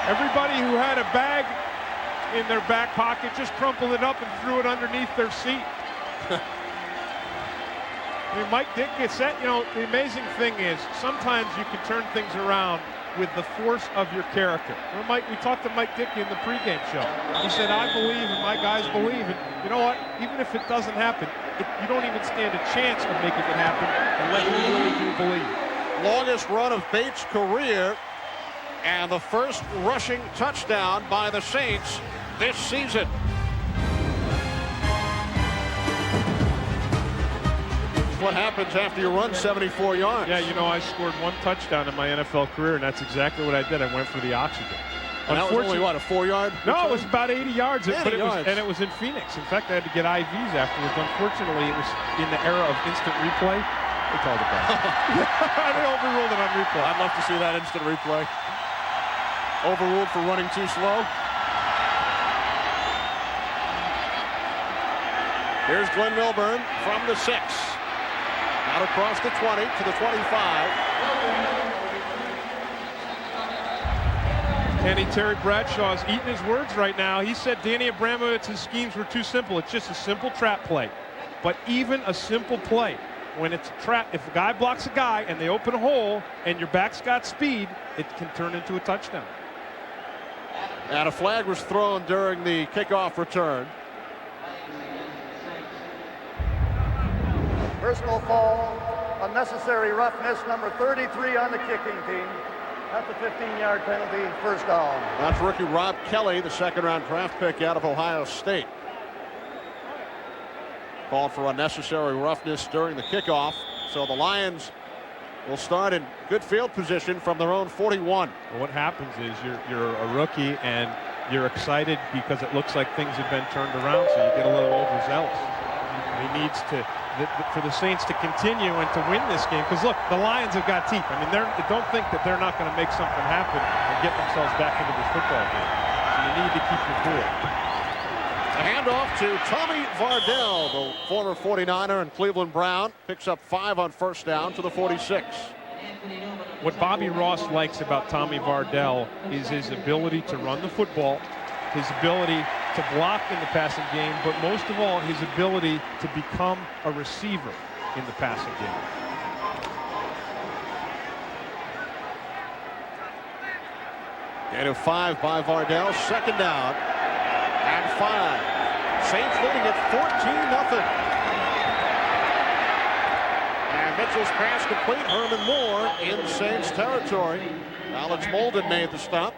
Everybody who had a bag in their back pocket just crumpled it up and threw it underneath their seat. I mean, Mike Dick gets that. You know, the amazing thing is sometimes you can turn things around with the force of your character. We talked to Mike Dickey in the pregame show. He said, I believe and my guys believe. And you know what? Even if it doesn't happen, you don't even stand a chance of making it happen unless you really do believe. Longest run of Bates' career, and the first rushing touchdown by the Saints this season. What happens after you run 74 yards? Yeah, you know, I scored one touchdown in my NFL career, and that's exactly what I did. I went for the oxygen. And that was only, what, a 4-yard? No, it was about 80 yards. 80 but yards. And it was in Phoenix. In fact, I had to get IVs afterwards. Unfortunately, it was in the era of instant replay. They called it back. They overruled it on replay. I'd love to see that instant replay. Overruled for running too slow. Here's Glenn Milburn from the 6. Out across the 20 to the 25. Kenny Terry Bradshaw's eating his words right now. He said Danny Abramowitz's schemes were too simple. It's just a simple trap play. But even a simple play, when it's a trap, if a guy blocks a guy and they open a hole and your back's got speed, it can turn into a touchdown. And a flag was thrown during the kickoff return. Personal foul, unnecessary roughness, number 33 on the kicking team. That's a 15-yard penalty, first down. That's rookie Rob Kelly, the second-round draft pick out of Ohio State. Called for unnecessary roughness during the kickoff. So the Lions will start in good field position from their own 41. What happens is you're a rookie and you're excited because it looks like things have been turned around, so you get a little overzealous. He needs to, for the Saints to continue and to win this game, because look, the Lions have got teeth. I mean, don't think that they're not going to make something happen and get themselves back into this football game. So you need to keep your cool. A handoff to Tommy Vardell, the former 49er and Cleveland Brown, picks up 5 on first down to the 46. What Bobby Ross likes about Tommy Vardell is his ability to run the football, his ability to block in the passing game, but most of all, his ability to become a receiver in the passing game. Gain of 5 by Vardell, second down and 5. Saints leading at 14-0. And Mitchell's pass complete. Herman Moore in Saints territory. Alex Molden made the stop.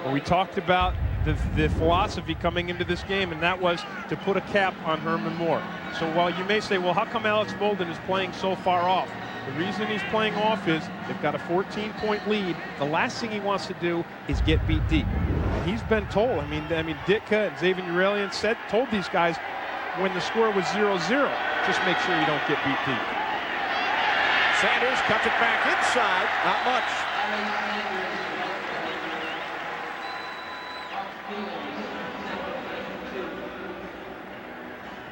Well, we talked about the philosophy coming into this game, and that was to put a cap on Herman Moore. So while you may say, well, how come Alex Molden is playing so far off? The reason he's playing off is they've got a 14-point lead. The last thing he wants to do is get beat deep. He's been told, I mean Ditka and Xavier Urelian told these guys when the score was 0-0, just make sure you don't get beat deep. Sanders cuts it back inside, not much.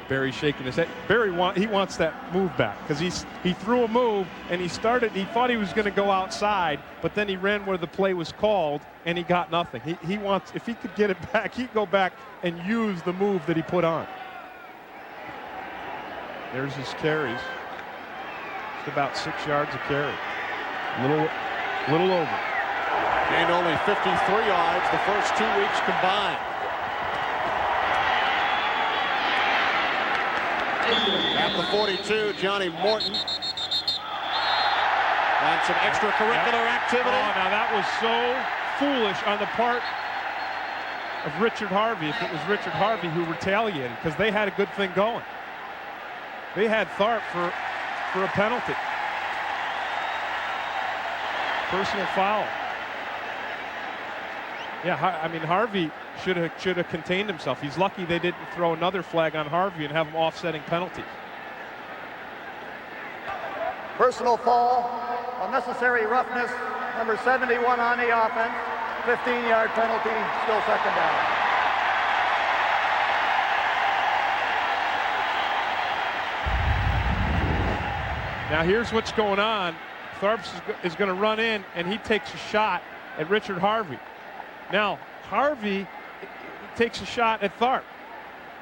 Barry shaking his head. Barry wants that move back because he threw a move and he thought he was going to go outside, but then he ran where the play was called and he got nothing. He wants, if he could get it back, he'd go back and use the move that he put on. There's his carries. Just about 6 yards a carry. Little over. Gained only 53 yards the first 2 weeks combined. At the 42, Johnny Morton. And some extracurricular activity. Oh, now that was so foolish on the part of Richard Harvey, if it was Richard Harvey who retaliated, because they had a good thing going. They had Tharp for a penalty. Personal foul. Yeah, I mean, Harvey should have contained himself. He's lucky they didn't throw another flag on Harvey and have him offsetting penalties. Personal foul, unnecessary roughness, number 71 on the offense, 15-yard penalty, still second down. Now here's what's going on. Tharp is going to run in, and he takes a shot at Richard Harvey. Now, Harvey takes a shot at Tharp,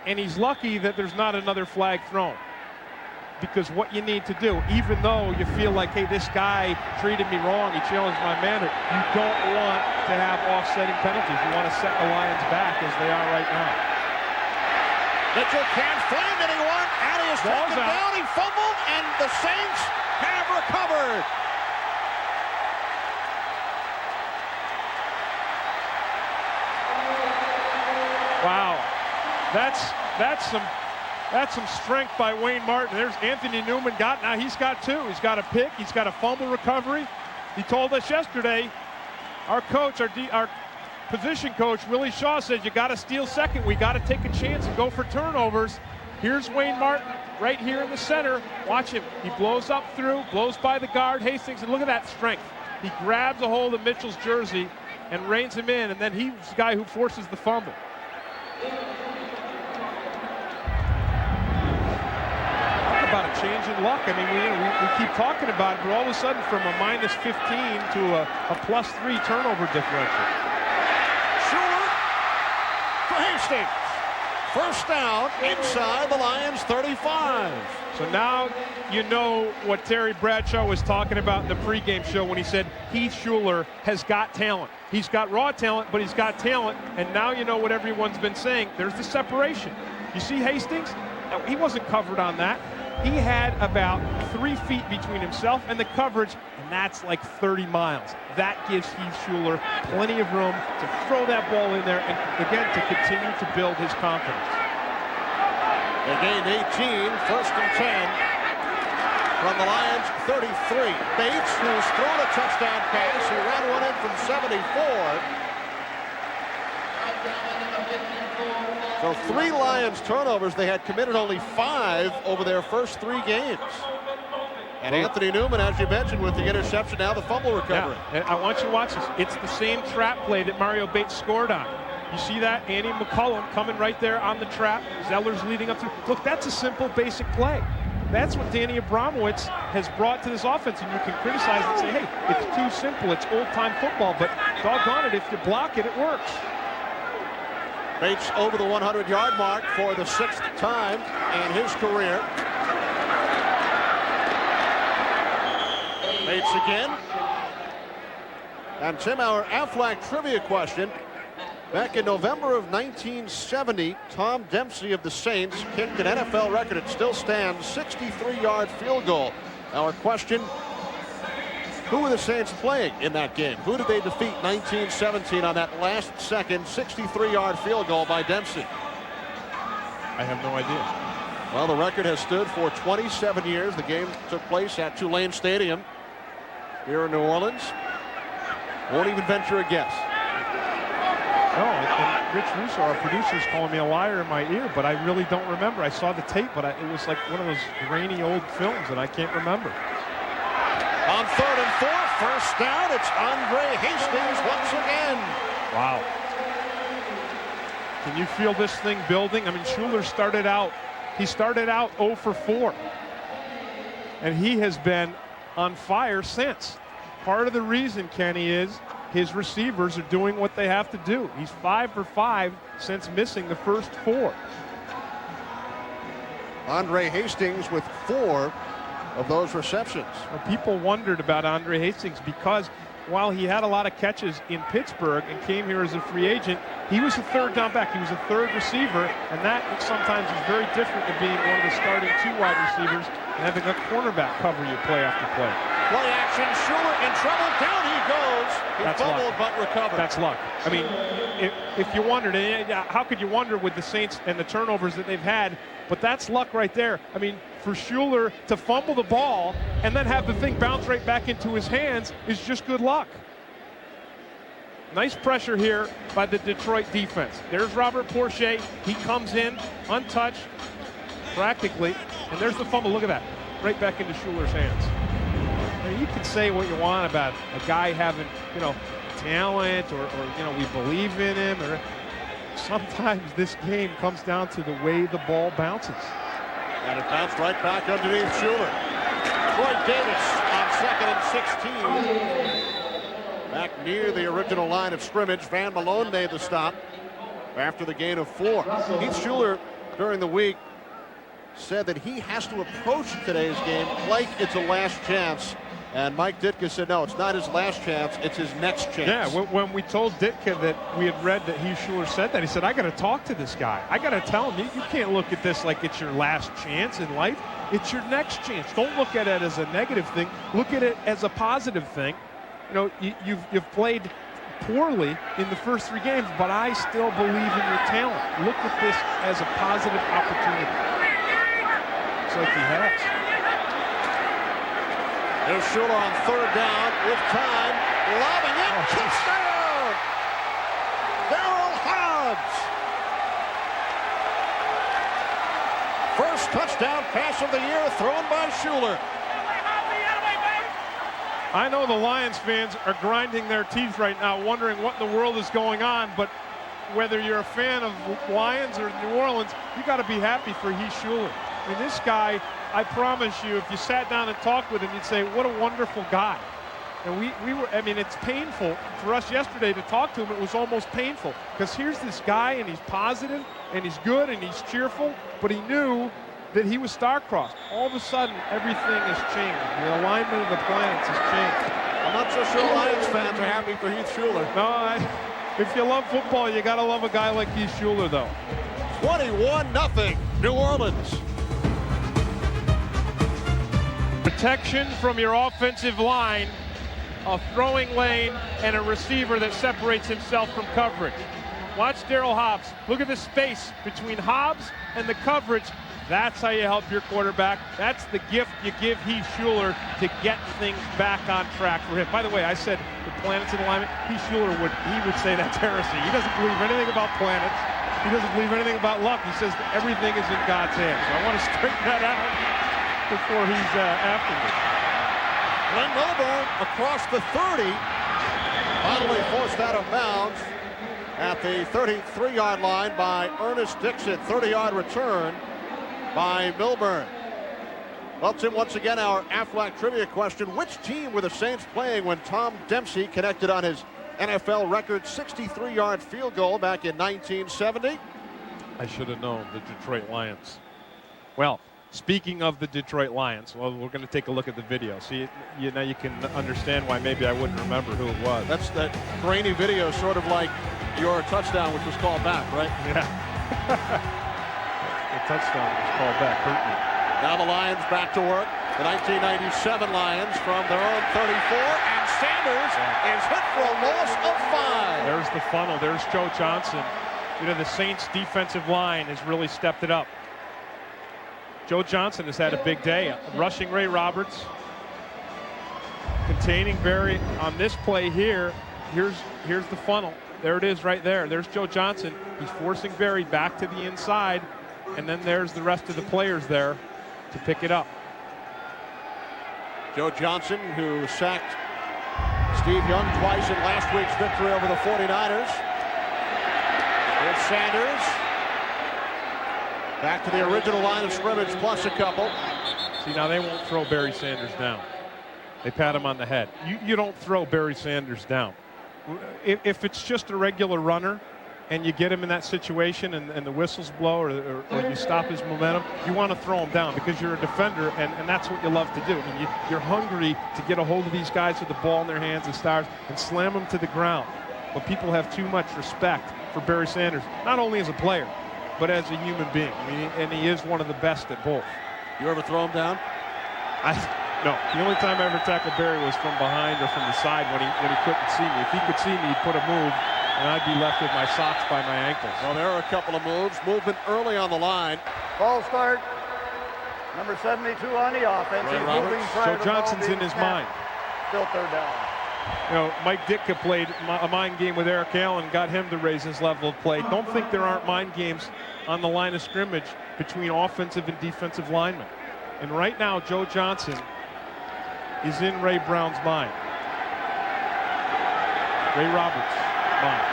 and he's lucky that there's not another flag thrown. Because what you need to do, even though you feel like, hey, this guy treated me wrong, he challenged my manner, you don't want to have offsetting penalties. You want to set the Lions back as they are right now. Mitchell can't find anyone, and he is taken down. He fumbled, and the Saints have recovered. Wow, that's some strength by Wayne Martin. There's Anthony Newman now he's got two. He's got a pick, he's got a fumble recovery. He told us yesterday, our coach, our position coach, Willie Shaw, says you got to steal second. We got to take a chance and go for turnovers. Here's Wayne Martin right here in the center. Watch him. He blows up through, blows by the guard, Hastings, and look at that strength. He grabs a hold of Mitchell's jersey and reins him in, and then he's the guy who forces the fumble. Talk about a change in luck. I mean, we keep talking about it, but all of a sudden from a -15 to a +3 turnover differential. Schuler for Hastings. First down inside the Lions 35. So now you know what Terry Bradshaw was talking about in the pregame show when he said Heath Schuler has got talent. He's got raw talent, but he's got talent. And now you know what everyone's been saying. There's the separation. You see Hastings? No, he wasn't covered on that. He had about 3 feet between himself and the coverage, and that's like 30 miles. That gives Heath Schuler plenty of room to throw that ball in there and, again, to continue to build his confidence. They gained 18, first and 10 from the Lions 33. Bates, who's thrown a touchdown pass, he ran one in from 74. So 3 Lions turnovers. They had committed only 5 over their first 3 games. And Anthony Newman, as you mentioned, with the interception, now the fumble recovery. Yeah, and I want you to watch this. It's the same trap play that Mario Bates scored on. You see that? Andy McCullum coming right there on the trap. Zeller's leading up to. Look, that's a simple, basic play. That's what Danny Abramowitz has brought to this offense, and you can criticize and say, hey, it's too simple. It's old-time football, but doggone it, if you block it, it works. Bates over the 100-yard mark for the 6th time in his career. Bates again. And Tim, our Aflac trivia question. Back in November of 1970, Tom Dempsey of the Saints kicked an NFL record. It still stands, 63-yard field goal. Our question, who were the Saints playing in that game? Who did they defeat 1917 on that last-second 63-yard field goal by Dempsey? I have no idea. Well, the record has stood for 27 years. The game took place at Tulane Stadium here in New Orleans. Won't even venture a guess. No, and Rich Russo, our producer's calling me a liar in my ear, but I really don't remember. I saw the tape, but it was like one of those grainy old films, and I can't remember. On 3rd and 4, first down, it's Andre Hastings once again. Wow. Can you feel this thing building? I mean, Schuler started out 0 for 4. And he has been on fire since. Part of the reason, Kenny, is his receivers are doing what they have to do. He's 5 for 5 since missing the first 4. Andre Hastings with 4 of those receptions. Well, people wondered about Andre Hastings because while he had a lot of catches in Pittsburgh and came here as a free agent, he was a third down back. He was a third receiver, and that sometimes is very different than being one of the starting 2 wide receivers and having a cornerback cover you play after play. Play action, Schuler in trouble, down he goes. He fumbled but recovered. That's luck. I mean, if you wondered, how could you wonder with the Saints and the turnovers that they've had, but that's luck right there. I mean, for Schuler to fumble the ball and then have the thing bounce right back into his hands is just good luck. Nice pressure here by the Detroit defense. There's Robert Porsche. He comes in untouched, practically, and there's the fumble. Look at that, right back into Schuler's hands. Now, you can say what you want about a guy having, talent or we believe in him. Or sometimes this game comes down to the way the ball bounces. And it bounced right back underneath Schuler. Troy Davis on 2nd and 16. Back near the original line of scrimmage. Van Malone made the stop after the gain of 4. Heath Schuler during the week said that he has to approach today's game like it's a last chance. And Mike Ditka said, no, it's not his last chance, it's his next chance. Yeah, when we told Ditka that we had read that Heath Schuler said that, he said, I got to talk to this guy. I got to tell him, you can't look at this like it's your last chance in life. It's your next chance. Don't look at it as a negative thing. Look at it as a positive thing. You've played poorly in the first 3 games, but I still believe in your talent. Look at this as a positive opportunity. It's like he has. There's Schuler on 3rd down with time, lobbing it, touchdown! Darryl Hobbs! First touchdown pass of the year thrown by Schuler. I know the Lions fans are grinding their teeth right now, wondering what in the world is going on, but whether you're a fan of Lions or New Orleans, you got to be happy for Heath Schuler. I mean, this guy, I promise you, if you sat down and talked with him, you'd say, what a wonderful guy. And we were, I mean, it's painful for us yesterday to talk to him. It was almost painful because here's this guy and he's positive and he's good and he's cheerful, but he knew that he was star-crossed. All of a sudden, everything has changed. The alignment of the planets has changed. I'm not so sure Lions fans are happy for Heath Schuler. No, if you love football, you got to love a guy like Heath Schuler, though. 21-0, New Orleans. Protection from your offensive line, a throwing lane, and a receiver that separates himself from coverage. Watch Darryl Hobbs. Look at the space between Hobbs and the coverage. That's how you help your quarterback. That's the gift you give Heath Schuler to get things back on track for him. By the way, I said the planets in alignment. Heath Schuler would say that's heresy. He doesn't believe anything about planets. He doesn't believe anything about luck. He says that everything is in God's hands. So I want to straighten that out before he's after me. Glenn Milburn across the 30. Finally forced out of bounds at the 33-yard line by Ernest Dixon. 30-yard return by Milburn. Well, Tim, once again, our Aflac trivia question. Which team were the Saints playing when Tom Dempsey connected on his NFL record 63-yard field goal back in 1970? I should have known. The Detroit Lions. Well, speaking of the Detroit Lions, well, we're going to take a look at the video. See, now you can understand why maybe I wouldn't remember who it was. That's that grainy video, sort of like your touchdown, which was called back, right? Yeah. The touchdown was called back. Hurt me. Now the Lions back to work. The 1997 Lions from their own 34, and Sanders is hit for a loss of 5. There's the funnel. There's Joe Johnson. The Saints defensive line has really stepped it up. Joe Johnson has had a big day. Rushing Ray Roberts. Containing Barry on this play here. Here's the funnel. There it is right there. There's Joe Johnson. He's forcing Barry back to the inside. And then there's the rest of the players there to pick it up. Joe Johnson, who sacked Steve Young twice in last week's victory over the 49ers. Here's Sanders. Back to the original line of scrimmage plus a couple. See, now they won't throw Barry Sanders down. They pat him on the head. You don't throw Barry Sanders down. If it's just a regular runner, and you get him in that situation and the whistles blow or you stop his momentum, you want to throw him down because you're a defender, and that's what you love to do. I mean, you're hungry to get a hold of these guys with the ball in their hands and stars and slam them to the ground. But people have too much respect for Barry Sanders, not only as a player, but as a human being. I mean, and he is one of the best at both. You ever throw him down? No. The only time I ever tackled Barry was from behind or from the side when he couldn't see me. If he could see me, he'd put a move, and I'd be left with my socks by my ankles. Well, there are a couple of moves. Movement early on the line. False start. Number 72 on the offense. Ray He's Roberts. moving prior So to the ball Johnson's in being his snapped. mind. Still third down. You know, Mike Ditka played a mind game with Eric Allen, got him to raise his level of play. Don't think there aren't mind games on the line of scrimmage between offensive and defensive linemen. And right now, Joe Johnson is in Ray Brown's mind. Ray Roberts' mind.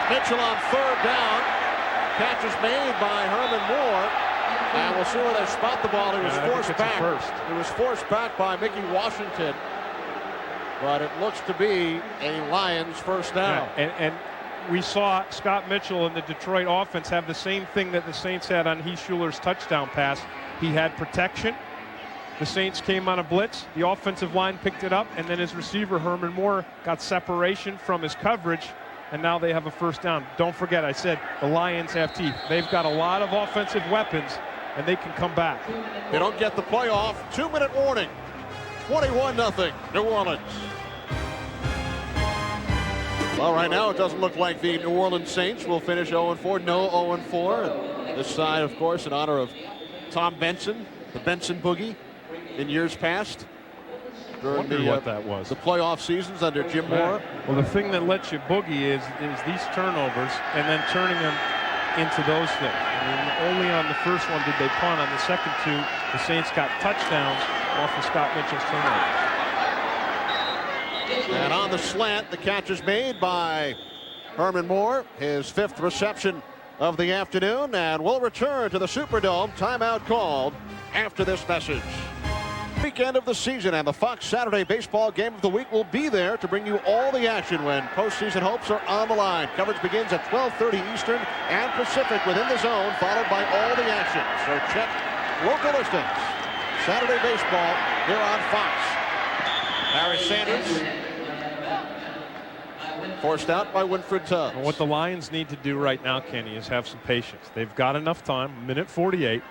Mitchell on third down. Catch is made by Herman Moore. And we'll see where they spot the ball. He was forced back. It was forced back by Mickey Washington. But it looks to be a Lions first down. Yeah, and we saw Scott Mitchell and the Detroit offense have the same thing that the Saints had on Heath Schuler's touchdown pass. He had protection. The Saints came on a blitz. The offensive line picked it up, and then his receiver, Herman Moore, got separation from his coverage, and now they have a first down. Don't forget, I said the Lions have teeth. They've got a lot of offensive weapons, and they can come back. They don't get the playoff. 2-minute warning. 21-0 New Orleans. Well, right now it doesn't look like the New Orleans Saints will finish 0-4. No 0-4. This side, of course, in honor of Tom Benson, the Benson Boogie, in years past. During what that was. The playoff seasons under Jim Moore. Well, the thing that lets you boogie is these turnovers and then turning them into those things. I mean, only on the first one did they punt. On the second two, the Saints got touchdowns off of Scott Mitchell's turnovers. And on the slant, the catch is made by Herman Moore, his 5th reception of the afternoon, and we'll return to the Superdome. Timeout called after this message. Weekend of the season, and the Fox Saturday Baseball Game of the Week will be there to bring you all the action when postseason hopes are on the line. Coverage begins at 12:30 Eastern and Pacific within the zone, followed by all the action. So check local listings. Saturday Baseball here on Fox. Barry Sanders forced out by Winfred Tubbs. Well, what the Lions need to do right now, Kenny, is have some patience. They've got enough time, minute 48.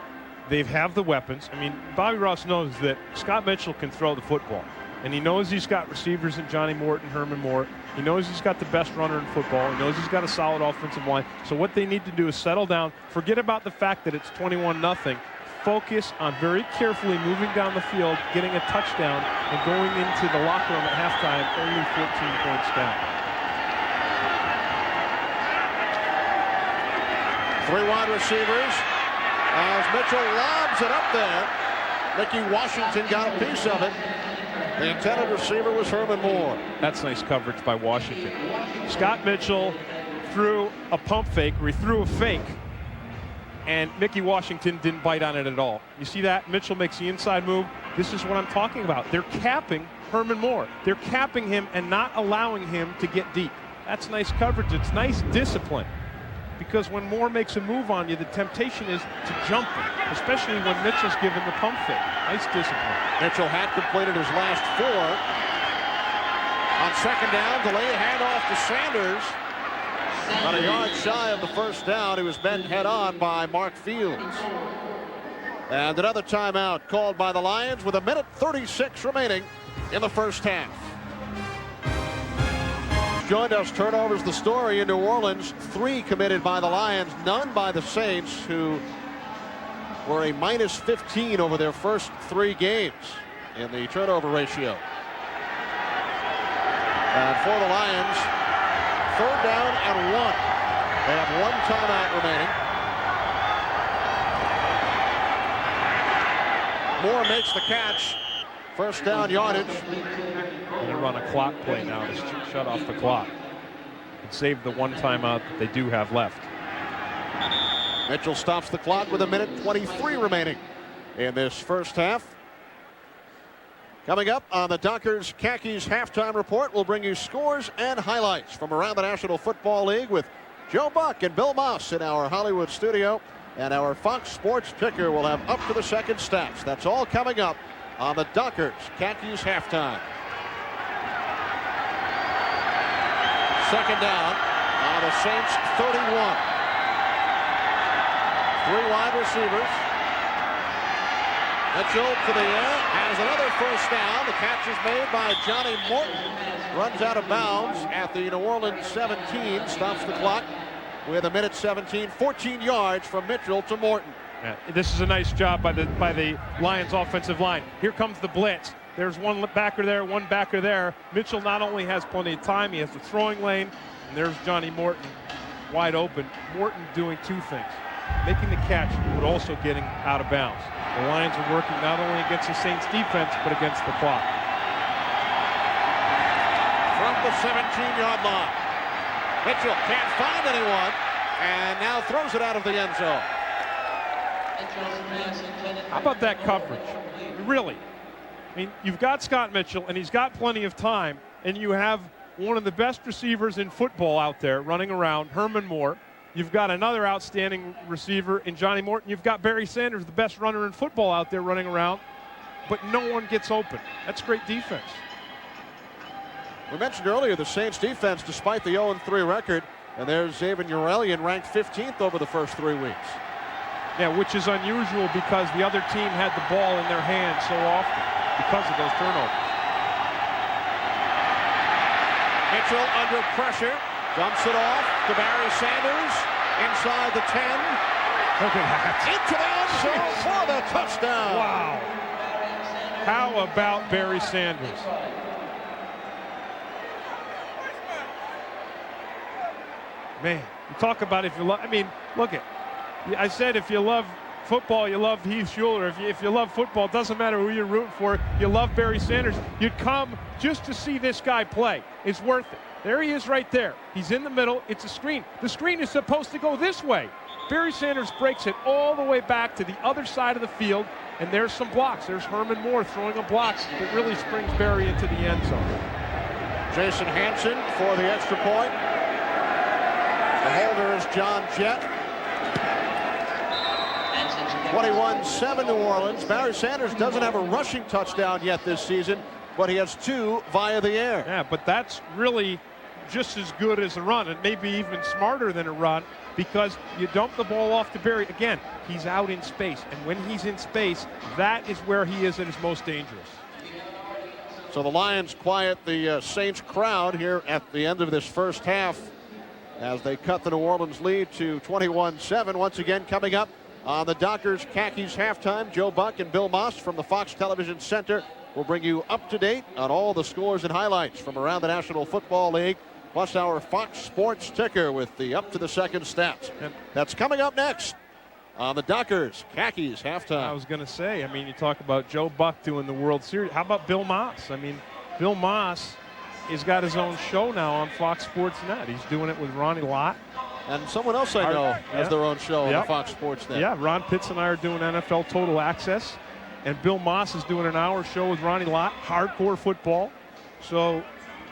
They have the weapons. I mean, Bobby Ross knows that Scott Mitchell can throw the football. And he knows he's got receivers in Johnny Morton, Herman Moore. He knows he's got the best runner in football. He knows he's got a solid offensive line. So what they need to do is settle down. Forget about the fact that it's 21-0. Focus on very carefully moving down the field, getting a touchdown, and going into the locker room at halftime only 14 points down. 3 wide receivers. As Mitchell lobs it up there, Mickey Washington got a piece of it. The intended receiver was Herman Moore. That's nice coverage by Washington. Scott Mitchell threw a pump fake, or he threw a fake, and Mickey Washington didn't bite on it at all. You see that? Mitchell makes the inside move. This is what I'm talking about. They're capping Herman Moore. They're capping him and not allowing him to get deep. That's nice coverage. It's nice discipline. Because when Moore makes a move on you, the temptation is to jump him, especially when Mitchell's given the pump fake. Nice discipline. Mitchell had completed his last 4. On second down, delayed handoff to Sanders. About a yard shy of the first down. He was met head on by Mark Fields. And another timeout called by the Lions with 1:36 remaining in the first half. Joined us. Turnovers the story in New Orleans. 3 committed by the Lions, none by the Saints, who were a -15 over their first 3 games in the turnover ratio. And for the Lions, 3rd down and 1. They have 1 timeout remaining. Moore makes the catch. First down yardage. They run a clock play now to shut off the clock and save the 1 timeout that they do have left. Mitchell stops the clock with 1:23 remaining in this first half. Coming up on the Dockers Khakis halftime report, we'll bring you scores and highlights from around the National Football League with Joe Buck and Bill Moss in our Hollywood studio. And our Fox Sports ticker will have up to the second stats. That's all coming up on the Dockers Khakis halftime. Second down on the Saints 31. 3 wide receivers. Mitchell to the air, has another first down. The catch is made by Johnny Morton. Runs out of bounds at the New Orleans 17. Stops the clock with 1:17. 14 yards from Mitchell to Morton. Yeah, this is a nice job by the Lions offensive line. Here comes the blitz. There's one backer there, one backer there. Mitchell not only has plenty of time, he has the throwing lane. And there's Johnny Morton wide open. Morton doing 2 things. Making the catch, but also getting out of bounds. The Lions are working not only against the Saints defense, but against the clock. From the 17-yard line. Mitchell can't find anyone, and now throws it out of the end zone. How about that coverage? Really? I mean, you've got Scott Mitchell, and he's got plenty of time, and you have one of the best receivers in football out there running around, Herman Moore. You've got another outstanding receiver in Johnny Morton. You've got Barry Sanders, the best runner in football out there running around, but no one gets open. That's great defense. We mentioned earlier the Saints defense, despite the 0-3 record, and there's Xavier Urelian ranked 15th over the first 3 weeks. Yeah, which is unusual because the other team had the ball in their hands so often because of those turnovers. Mitchell under pressure, dumps it off to Barry Sanders inside the 10. Look at that. Into the end zone for the touchdown. Wow. How about Barry Sanders? Man, you talk about if you love, I mean, look at, I said if you love football, you love Heath Schuler. If you love football, it doesn't matter who you're rooting for. You love Barry Sanders. You'd come just to see this guy play. It's worth it. There he is right there. He's in the middle. It's a screen. The screen is supposed to go this way. Barry Sanders breaks it all the way back to the other side of the field, and there's some blocks. There's Herman Moore throwing a block that really springs Barry into the end zone. Jason Hansen for the extra point. The holder is John Jett. 21-7 New Orleans. Barry Sanders doesn't have a rushing touchdown yet this season, but he has 2 via the air. Yeah, but that's really just as good as a run, and maybe even smarter than a run, because you dump the ball off to Barry. Again, he's out in space, and when he's in space, that is where he is at his most dangerous. So the Lions quiet the Saints crowd here at the end of this first half as they cut the New Orleans lead to 21-7. Once again, coming up on the Dockers Khakis halftime, Joe Buck and Bill Moss from the Fox Television Center will bring you up to date on all the scores and highlights from around the National Football League, plus our Fox Sports ticker with the up to the second stats. And that's coming up next on the Dockers Khakis halftime. I was going to say, I mean, you talk about Joe Buck doing the World Series. How about Bill Moss? I mean, Bill Moss has got his own show now on Fox Sports Net. He's doing it with Ronnie Lott. And someone else I know has their own show on the Fox Sports Net. Yeah, Ron Pitts and I are doing NFL Total Access. And Bill Moss is doing an hour show with Ronnie Lott, hardcore football. So,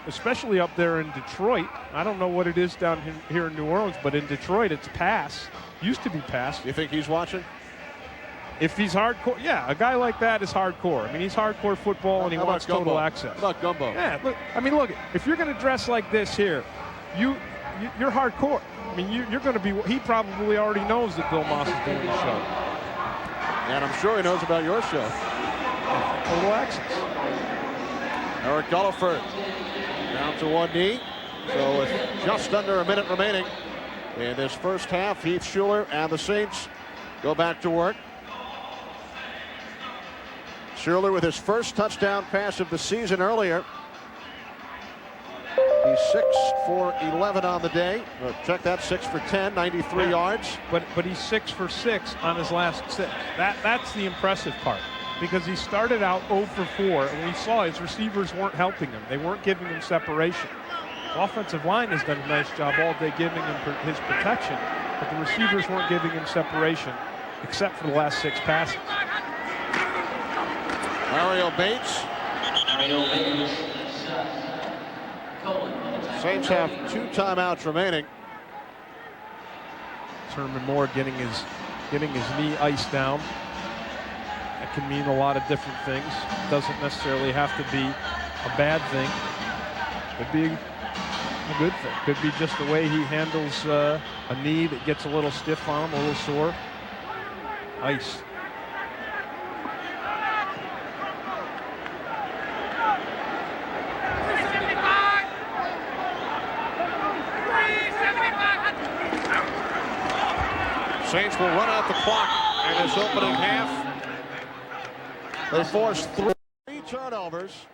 especially up there in Detroit, I don't know what it is down here in New Orleans, but in Detroit, it's pass. Used to be pass. You think he's watching? If he's hardcore, yeah, a guy like that is hardcore. I mean, he's hardcore football, and he wants total access. How about Gumbo? Yeah, look, I mean, look, if you're going to dress like this here, you're hardcore. I mean, you're going to be, he probably already knows that Bill Moss is doing the show. And I'm sure he knows about your show. Total access. Eric Gulliford down to one knee. So with just under a minute remaining in this first half, Heath Schuler and the Saints go back to work. Schuler with his first touchdown pass of the season earlier. He's 6 for 11 on the day. Check that, 6 for 10, 93 yards. But he's 6 for 6 on his last 6. That's the impressive part, because he started out 0 for 4, and we saw his receivers weren't helping him. They weren't giving him separation. The offensive line has done a nice job all day giving him his protection, but the receivers weren't giving him separation, except for the last 6 passes. Mario Bates Saints have 2 timeouts remaining. Terman Moore getting his knee iced down. That can mean a lot of different things. Doesn't necessarily have to be a bad thing. Could be a good thing. Could be just the way he handles a knee that gets a little stiff on him, a little sore. Ice. Saints will run out the clock in this opening half. They forced 3 turnovers.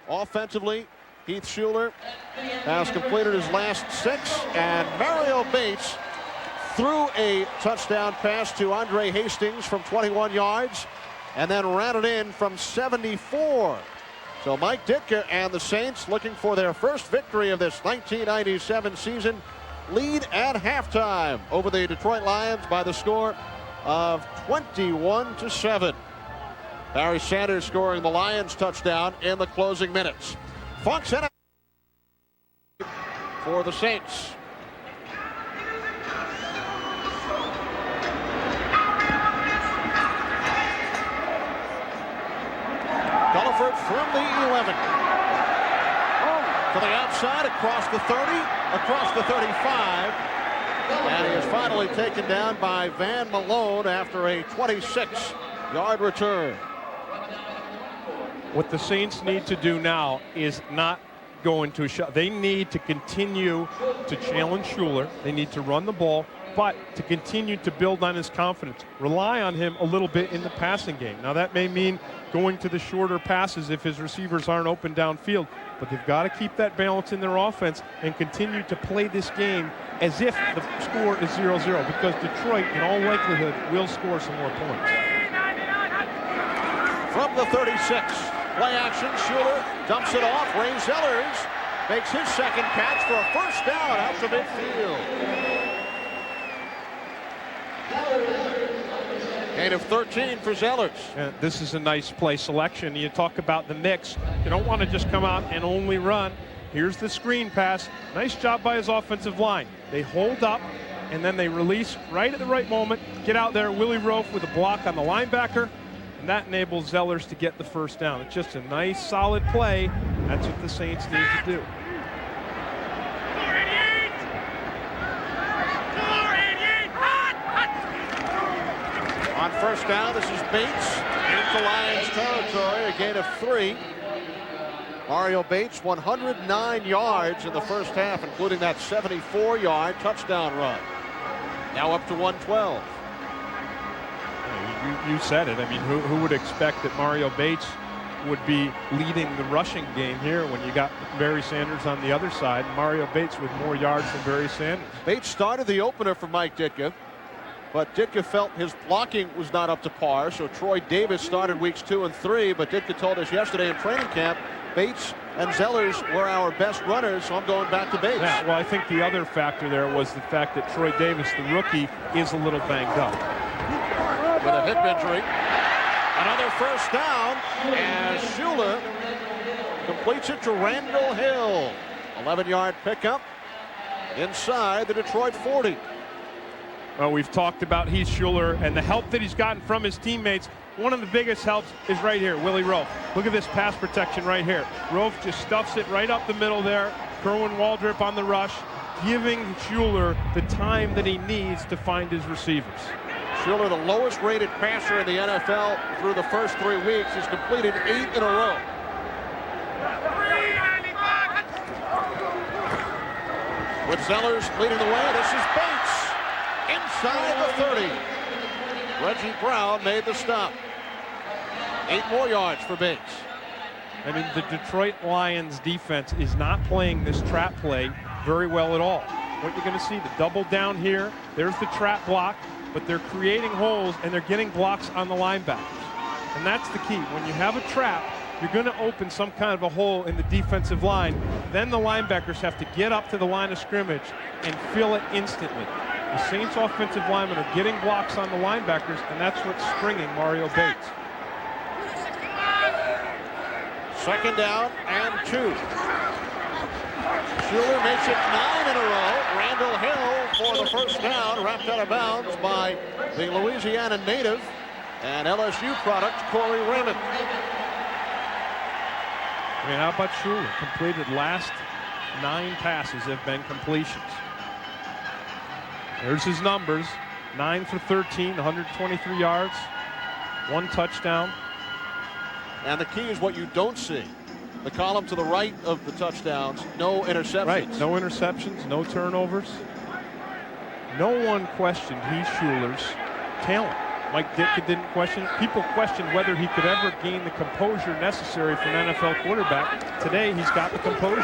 Offensively, Heath Schuler has completed his last 6, and Mario Bates threw a touchdown pass to Andre Hastings from 21 yards and then ran it in from 74. So Mike Ditka and the Saints, looking for their first victory of this 1997 season, lead at halftime over the Detroit Lions by the score of 21-7. Barry Sanders scoring the Lions touchdown in the closing minutes. Fox for the Saints. Culliford from the 11. To the outside, across the 30, across the 35. And he is finally taken down by Van Malone after a 26-yard return. What the Saints need to do now is not go into a shot. They need to continue to challenge Schuler. They need to run the ball, but to continue to build on his confidence. Rely on him a little bit in the passing game. Now that may mean going to the shorter passes if his receivers aren't open downfield, but they've got to keep that balance in their offense and continue to play this game as if the score is 0-0, because Detroit, in all likelihood, will score some more points. From the 36, play action, Schuler dumps it off. Ray Zellers makes his second catch for a first down out to midfield. Gain of 13 for Zellers. This is a nice play selection. You talk about the mix. You don't want to just come out and only run. Here's the screen pass. Nice job by his offensive line. They hold up, and then they release right at the right moment. Get out there, Willie Rofe with a block on the linebacker, and that enables Zellers to get the first down. It's just a nice, solid play. That's what the Saints need to do. On first down, this is Bates into Lions territory, a gain of 3. Mario Bates, 109 yards in the first half, including that 74-yard touchdown run. Now up to 112. You said it. I mean, who would expect that Mario Bates would be leading the rushing game here when you got Barry Sanders on the other side? Mario Bates with more yards than Barry Sanders. Bates started the opener for Mike Ditka, but Ditka felt his blocking was not up to par, so Troy Davis started weeks 2 and 3, but Ditka told us yesterday in training camp, Bates and Zellers were our best runners, so I'm going back to Bates. Yeah, well, I think the other factor there was the fact that Troy Davis, the rookie, is a little banged up. With a hip injury. Another first down as Schuler completes it to Randall Hill. 11-yard pickup inside the Detroit 40. Well, we've talked about Heath Schuler and the help that he's gotten from his teammates. One of the biggest helps is right here, Willie Rofe. Look at this pass protection right here. Rofe just stuffs it right up the middle there. Kerwin Waldrop on the rush, giving Schuler the time that he needs to find his receivers. Schuler, the lowest rated passer in the NFL through the first 3 weeks. He's completed 8 in a row. With Zellers leading the way, this is Bates. Inside the 30. Reggie Brown made the stop. 8 more yards for Bates. I mean, the Detroit Lions defense is not playing this trap play very well at all. What you're going to see, the double down here, there's the trap block, but they're creating holes and they're getting blocks on the linebackers. And that's the key. When you have a trap, you're going to open some kind of a hole in the defensive line. Then the linebackers have to get up to the line of scrimmage and fill it instantly. The Saints offensive linemen are getting blocks on the linebackers, and that's what's springing Mario Bates. Second down and 2. Schuler makes it 9 in a row. Randall Hill for the first down, wrapped out of bounds by the Louisiana native and LSU product, Corey Raymond. I mean, how about Schuler? Completed last 9 passes have been completions. There's his numbers. 9 for 13, 123 yards, 1 touchdown. And the key is what you don't see. The column to the right of the touchdowns, no interceptions. Right, no interceptions, no turnovers. No one questioned Schuler's talent. Mike Ditka didn't question it. People questioned whether he could ever gain the composure necessary for an NFL quarterback. Today, he's got the composure. 10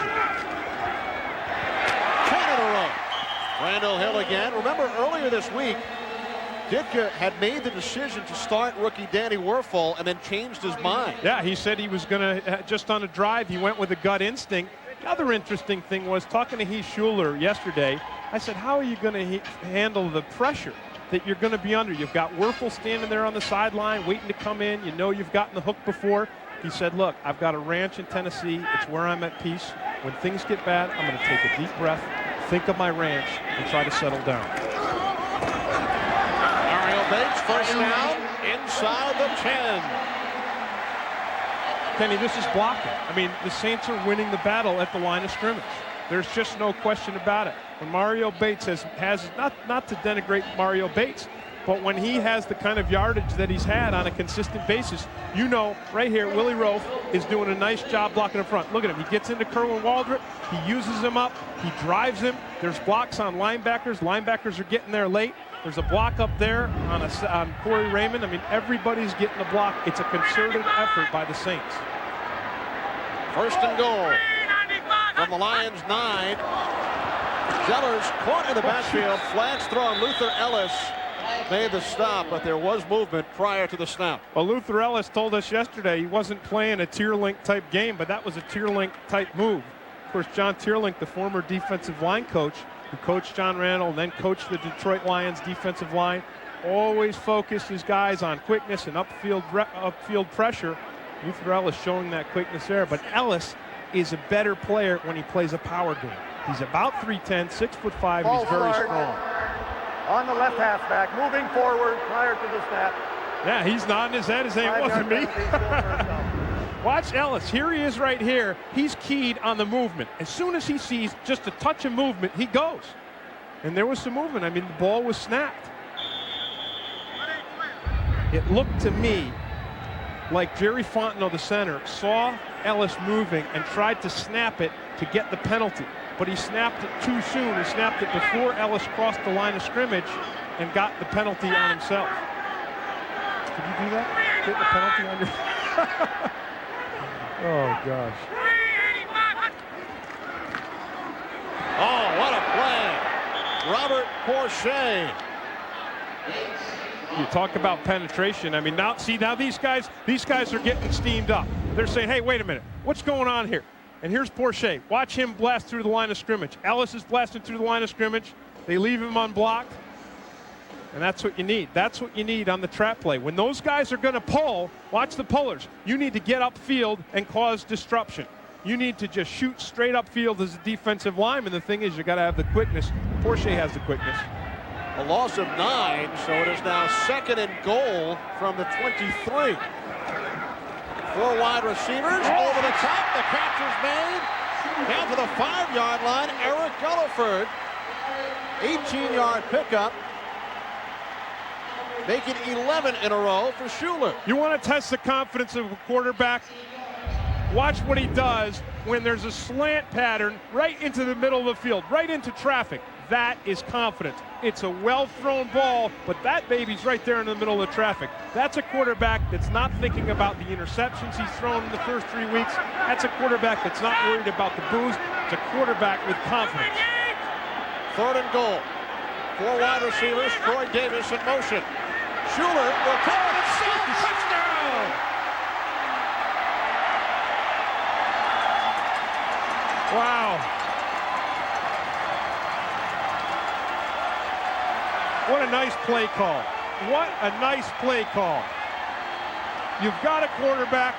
in a row. Randall Hill again. Remember earlier this week, Ditka had made the decision to start rookie Danny Werfel and then changed his mind. Yeah, he said he was going to, just on a drive, he went with a gut instinct. The other interesting thing was talking to Schuler yesterday. I said, how are you going to handle the pressure that you're going to be under? You've got Werfel standing there on the sideline waiting to come in. You know you've gotten the hook before. He said, look, I've got a ranch in Tennessee. It's where I'm at peace. When things get bad, I'm going to take a deep breath, think of my ranch, and try to settle down. Bates, first down, inside the 10. Kenny, this is blocking. I mean, the Saints are winning the battle at the line of scrimmage. There's just no question about it. When Mario Bates has not to denigrate Mario Bates, but when he has the kind of yardage that he's had on a consistent basis, you know, right here, Willie Roaf is doing a nice job blocking in front. Look at him. He gets into Kerwin Waldrop. He uses him up. He drives him. There's blocks on linebackers. Linebackers are getting there late. There's a block up there on Corey Raymond. I mean, everybody's getting a block. It's a concerted effort by the Saints. First and goal from the Lions 9. Zellers caught in the backfield. Flags thrown. Luther Ellis made the stop, but there was movement prior to the snap. Well, Luther Ellis told us yesterday he wasn't playing a Tierlink type game, but that was a Tierlink type move. Of course, John Tierlink, the former defensive line coach, who coached John Randall and then coached the Detroit Lions defensive line, always focused his guys on quickness and upfield pressure. Luther Ellis showing that quickness there, but Ellis is a better player when he plays a power game. He's about 3'10", 6'5". He's very strong. On the left halfback, moving forward prior to the snap. Yeah, he's nodding his head as saying it wasn't me. Watch Ellis. Here he is right here. He's keyed on the movement. As soon as he sees just a touch of movement, he goes. And there was some movement. I mean, the ball was snapped. It looked to me like Jerry Fontenot, the center, saw Ellis moving and tried to snap it to get the penalty. But he snapped it too soon. He snapped it before Ellis crossed the line of scrimmage and got the penalty on himself. Did you do that? Get the penalty on your... Oh, gosh. Oh, what a play. Robert Porcher. You talk about penetration. I mean, now these guys are getting steamed up. They're saying, hey, wait a minute. What's going on here? And here's Porcher. Watch him blast through the line of scrimmage. Ellis is blasting through the line of scrimmage. They leave him unblocked. And that's what you need. That's what you need on the trap play. When those guys are going to pull, watch the pullers. You need to get upfield and cause disruption. You need to just shoot straight upfield as a defensive lineman. The thing is, you got to have the quickness. Porcher has the quickness. A loss of 9, so it is now second and goal from the 23. 4 wide receivers over the top. The catch is made. Down to the 5-yard line. Eric Gulliford. 18-yard pickup. Make it 11 in a row for Schuler. You want to test the confidence of a quarterback? Watch what he does when there's a slant pattern right into the middle of the field, right into traffic. That is confidence. It's a well-thrown ball, but that baby's right there in the middle of the traffic. That's a quarterback that's not thinking about the interceptions he's thrown in the first 3 weeks. That's a quarterback that's not worried about the boos. It's a quarterback with confidence. Third and goal. 4 wide receivers, Troy Davis in motion. Schuler will call it himself. Touchdown! Wow. What a nice play call. What a nice play call. You've got a quarterback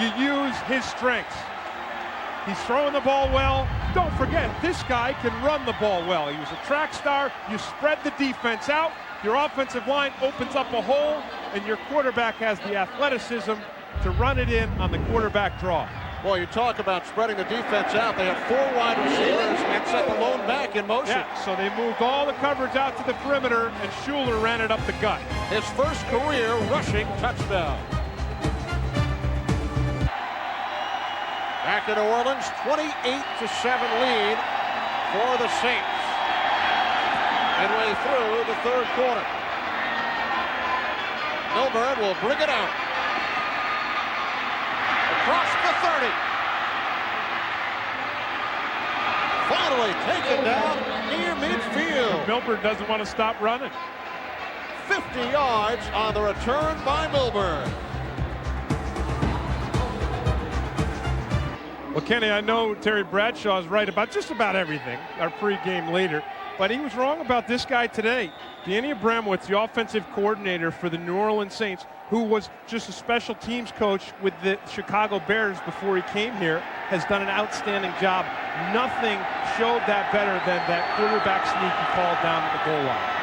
you use his strengths. He's throwing the ball well. Don't forget, this guy can run the ball well. He was a track star. You spread the defense out. Your offensive line opens up a hole, and your quarterback has the athleticism to run it in on the quarterback draw. Well, you talk about spreading the defense out. They have 4 wide receivers and set the lone back in motion. Yeah, so they moved all the coverage out to the perimeter, and Schuler ran it up the gut. His first career rushing touchdown. Back in New Orleans, 28-7 lead for the Saints. Midway through the third quarter. Milburn will bring it out. Across the 30. Finally taken down near midfield. Milburn doesn't want to stop running. 50 yards on the return by Milburn. Well, Kenny, I know Terry Bradshaw is right about just about everything, our pregame leader, but he was wrong about this guy today. Danny Abramowitz, the offensive coordinator for the New Orleans Saints, who was just a special teams coach with the Chicago Bears before he came here, has done an outstanding job. Nothing showed that better than that quarterback sneak he called down at the goal line.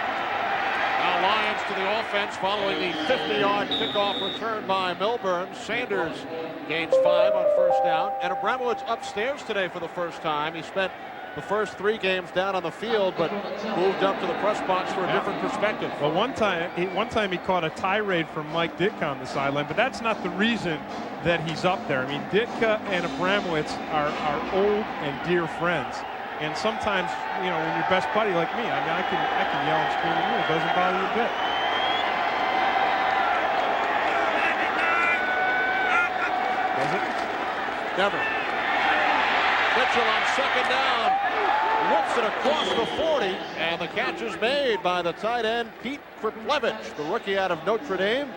Now Lions to the offense following the 50-yard kickoff return by Milburn. Sanders gains 5 on first down. And Abramowitz upstairs today for the first time. He spent the first 3 games down on the field, but moved up to the press box for a different perspective. Well, one time he caught a tirade from Mike Ditka on the sideline, but that's not the reason that he's up there. I mean, Ditka and Abramowitz are old and dear friends. And sometimes, you know, when you're best buddy like me, I mean, I can yell and scream at you. It doesn't bother you a bit. Does it? Never. Mitchell on second down. Whips it across the 40. And the catch is made by the tight end, Pete Kriplevich, the rookie out of Notre Dame.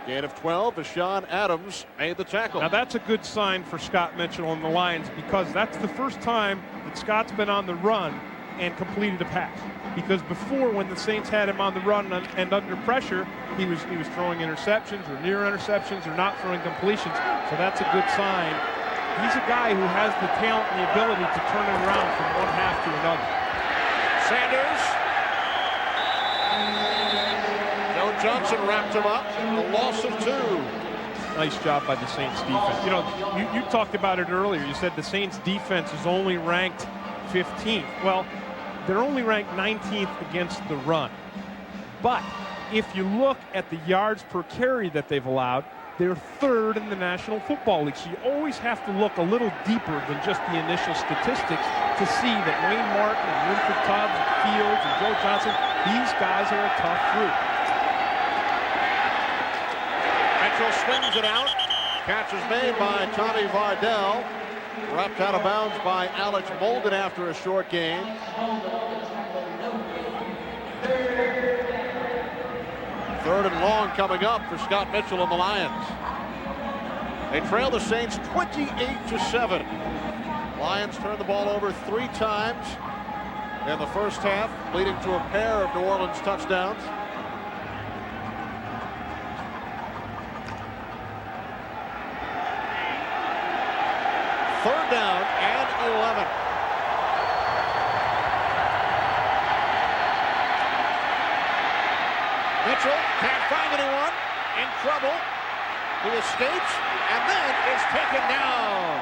Gain of 12. Deshaun Adams made the tackle. Now that's a good sign for Scott Mitchell and the Lions, because that's the first time that Scott's been on the run and completed a pass. Because before, when the Saints had him on the run and under pressure, he was throwing interceptions or near interceptions or not throwing completions. So that's a good sign. He's a guy who has the talent and the ability to turn it around from one half to another. Sanders. Joe Johnson wrapped him up. A loss of 2. Nice job by the Saints defense. You know, you talked about it earlier. You said the Saints defense is only ranked 15th. Well, they're only ranked 19th against the run. But if you look at the yards per carry that they've allowed, they're 3rd in the National Football League. So you always have to look a little deeper than just the initial statistics to see that Wayne Martin and Winfred Tubbs and Fields and Joe Johnson, these guys are a tough fruit. Mitchell swings it out. Catch is made by Tommy Vardell. Wrapped out of bounds by Alex Molden after a short gain. Third and long coming up for Scott Mitchell and the Lions. They trail the Saints 28-7. Lions turn the ball over 3 times in the first half, leading to a pair of New Orleans touchdowns. Third down and 11. Mitchell can't find anyone. In trouble. He escapes and then is taken down.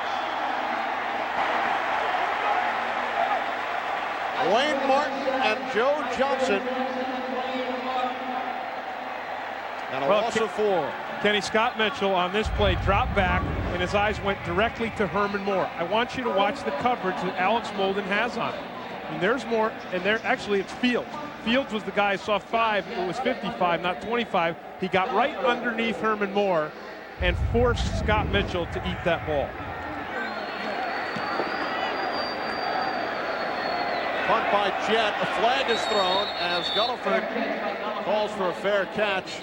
Wayne Martin and Joe Johnson. And a loss of 4. Kenny, Scott Mitchell on this play dropped back and his eyes went directly to Herman Moore. I want you to watch the coverage that Alex Molden has on it. And there's more, and there actually it's Fields. Fields was the guy who saw 5. It was 55, not 25. He got right underneath Herman Moore and forced Scott Mitchell to eat that ball. Punt by Jett. A flag is thrown as Gulliford calls for a fair catch.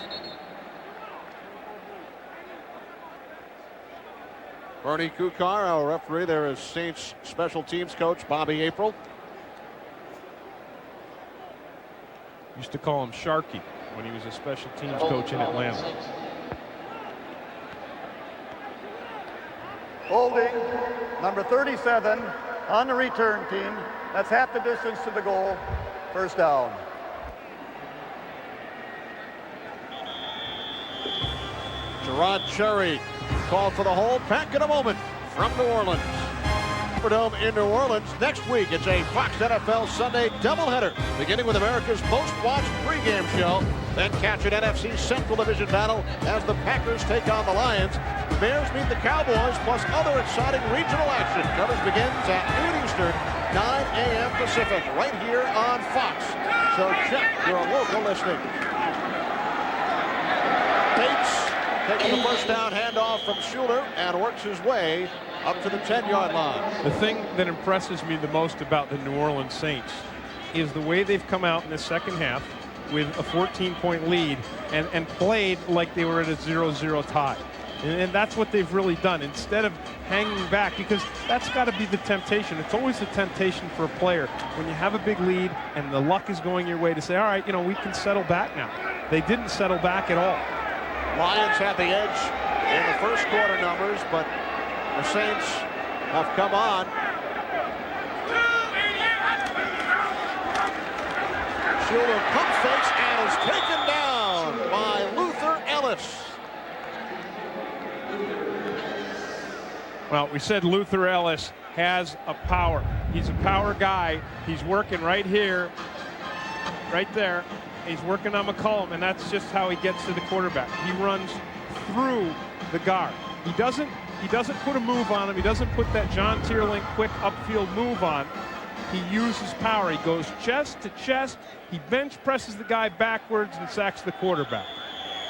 Bernie Kukar, our referee. There is Saints special teams coach Bobby April. Used to call him Sharky when he was a special teams coach in Atlanta. Holding number 37 on the return team. That's half the distance to the goal. First down. Gerard Cherry called for the hold. Back in a moment from New Orleans. Superdome in New Orleans. Next week, it's a Fox NFL Sunday doubleheader, beginning with America's most watched pregame show. Then catch an NFC Central Division battle as the Packers take on the Lions. The Bears meet the Cowboys, plus other exciting regional action. Coverage begins at noon Eastern, 9 a.m. Pacific, right here on Fox. So check your local listing. Bates taking the first down handoff from Schuler and works his way up to the 10-yard line. The thing that impresses me the most about the New Orleans Saints is the way they've come out in the second half with a 14-point lead and played like they were at a 0-0 tie. And that's what they've really done, instead of hanging back, because that's got to be the temptation. It's always the temptation for a player when you have a big lead and the luck is going your way to say, all right, we can settle back now. They didn't settle back at all. Lions had the edge in the first quarter numbers, but the Saints have come on. Schuler pump fakes and is taken down by Luther Ellis. Well, we said Luther Ellis has a power. He's a power guy. He's working right here, right there. He's working on McCollum, and that's just how he gets to the quarterback. He runs through the guard. He doesn't put a move on him. He doesn't put that John Tierling quick upfield move on. He uses power. He goes chest to chest. He bench presses the guy backwards and sacks the quarterback.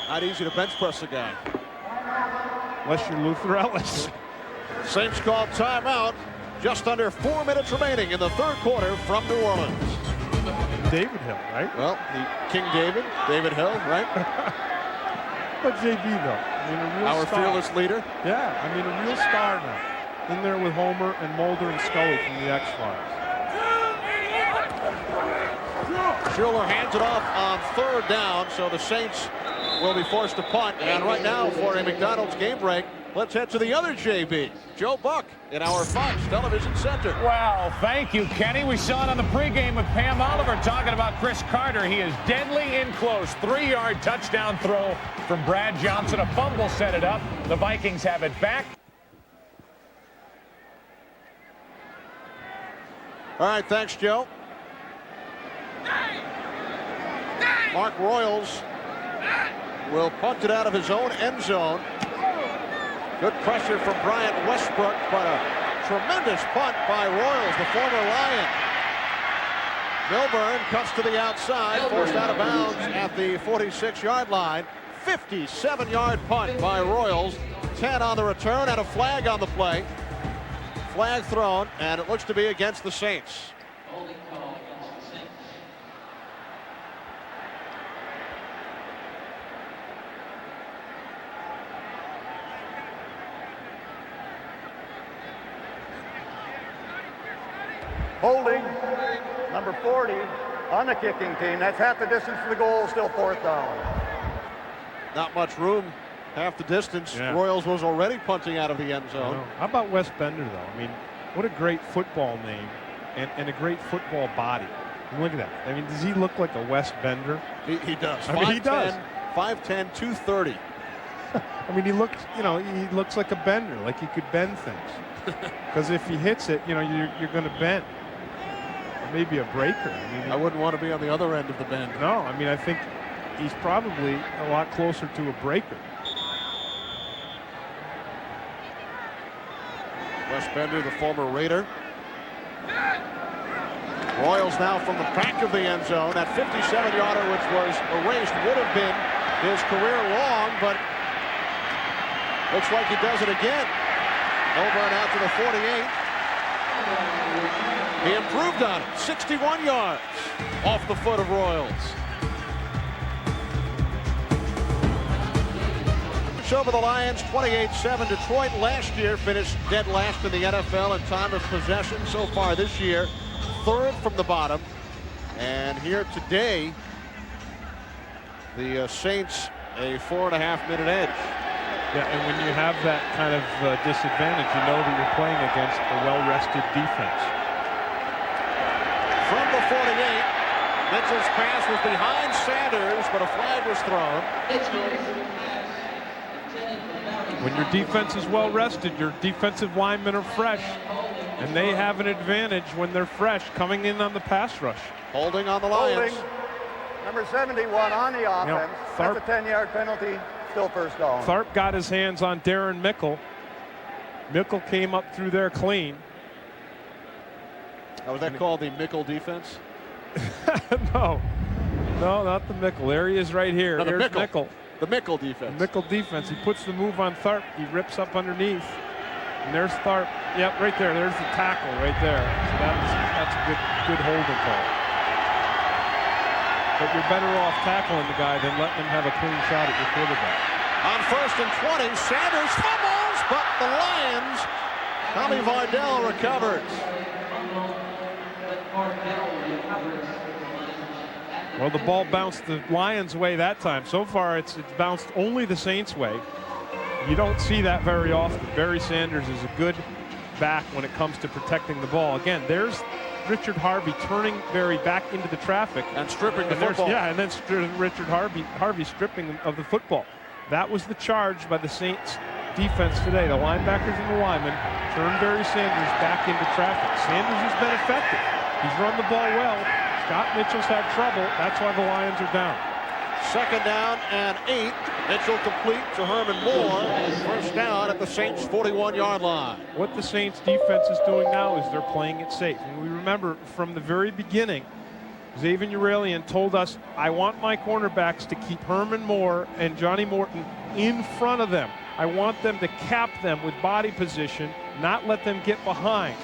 Not easy to bench press the guy. Unless you're Luther Ellis. Saints called timeout. Just under 4 minutes remaining in the third quarter from New Orleans. David Hill, right? Well, the King David Hill, right? But JB, though. I mean, a real Our star. fearless leader. Yeah, I mean, a real star now. In there with Homer and Mulder and Scully from the X-Files. Schuler hands it off on third down, so the Saints will be forced to punt. And right now, for a McDonald's game break, let's head to the other JB, Joe Buck, in our Fox Television Center. Well, thank you, Kenny. We saw it on the pregame with Pam Oliver talking about Chris Carter. He is deadly in close. 3-yard touchdown throw from Brad Johnson. A fumble set it up. The Vikings have it back. All right, thanks, Joe. Mark Royals will punt it out of his own end zone. Good pressure from Bryant Westbrook, but a tremendous punt by Royals, the former Lion. Milburn cuts to the outside, forced out of bounds at the 46-yard line. 57-yard punt by Royals. 10 on the return and a flag on the play. Flag thrown, and it looks to be against the Saints. Holding number 40 on the kicking team. That's half the distance to the goal, still fourth down. Not much room, half the distance. Yeah. Royals was already punting out of the end zone. How about Wes Bender, though? I mean, what a great football name and a great football body. Look at that. I mean, does he look like a Wes Bender? He does. I mean, he does. 5'10", 230. I mean, he looks like a bender, like he could bend things. Because if he hits it, you're going to bend. Maybe a breaker. I mean, I wouldn't want to be on the other end of the bend. No, I mean, I think he's probably a lot closer to a breaker. Wes Bender, the former Raider. Royals now from the back of the end zone. That 57-yarder, which was erased, would have been his career long, but looks like he does it again. Over and out to the 48. He improved on it. 61 yards off the foot of Royals. Over the Lions, 28-7. Detroit last year finished dead last in the NFL in time of possession. So far this year, third from the bottom. And here today, the Saints a 4.5-minute edge. Yeah, and when you have that kind of disadvantage, you know that you're playing against a well-rested defense. From the 48, Mitchell's pass was behind Sanders, but a flag was thrown. When your defense is well-rested, your defensive linemen are fresh, and they have an advantage when they're fresh coming in on the pass rush. Holding on the Lions. Holding. Number 71 on the offense. That's a 10-yard penalty. Still first down. Tharp got his hands on Darren Mickle. Mickle came up through there clean. Was that called the Mickle defense? No, not the Mickle. There he is right here. No, There's Mickle. The Mickle defense. Mickle defense. He puts the move on Tharp. He rips up underneath. And there's Tharp. Yep, right there. There's the tackle right there. So that's a good holding call. But you're better off tackling the guy than letting him have a clean shot at your quarterback. On 1st and 20, Sanders fumbles, but the Lions, Tommy Vardell recovers. Well, the ball bounced the Lions' way that time. So far, it's bounced only the Saints' way. You don't see that very often. Barry Sanders is a good back when it comes to protecting the ball. Again, there's Richard Harvey turning Barry back into the traffic. And stripping the football. Yeah, and then Richard Harvey stripping of the football. That was the charge by the Saints defense today. The linebackers and the linemen turned Barry Sanders back into traffic. Sanders has been effective. He's run the ball well. Scott Mitchell's had trouble. That's why the Lions are down. 2nd down and 8. Mitchell complete to Herman Moore. First down at the Saints' 41-yard line. What the Saints defense is doing now is they're playing it safe. And we remember from the very beginning, Xavier Uralian told us, I want my cornerbacks to keep Herman Moore and Johnny Morton in front of them. I want them to cap them with body position, not let them get behind.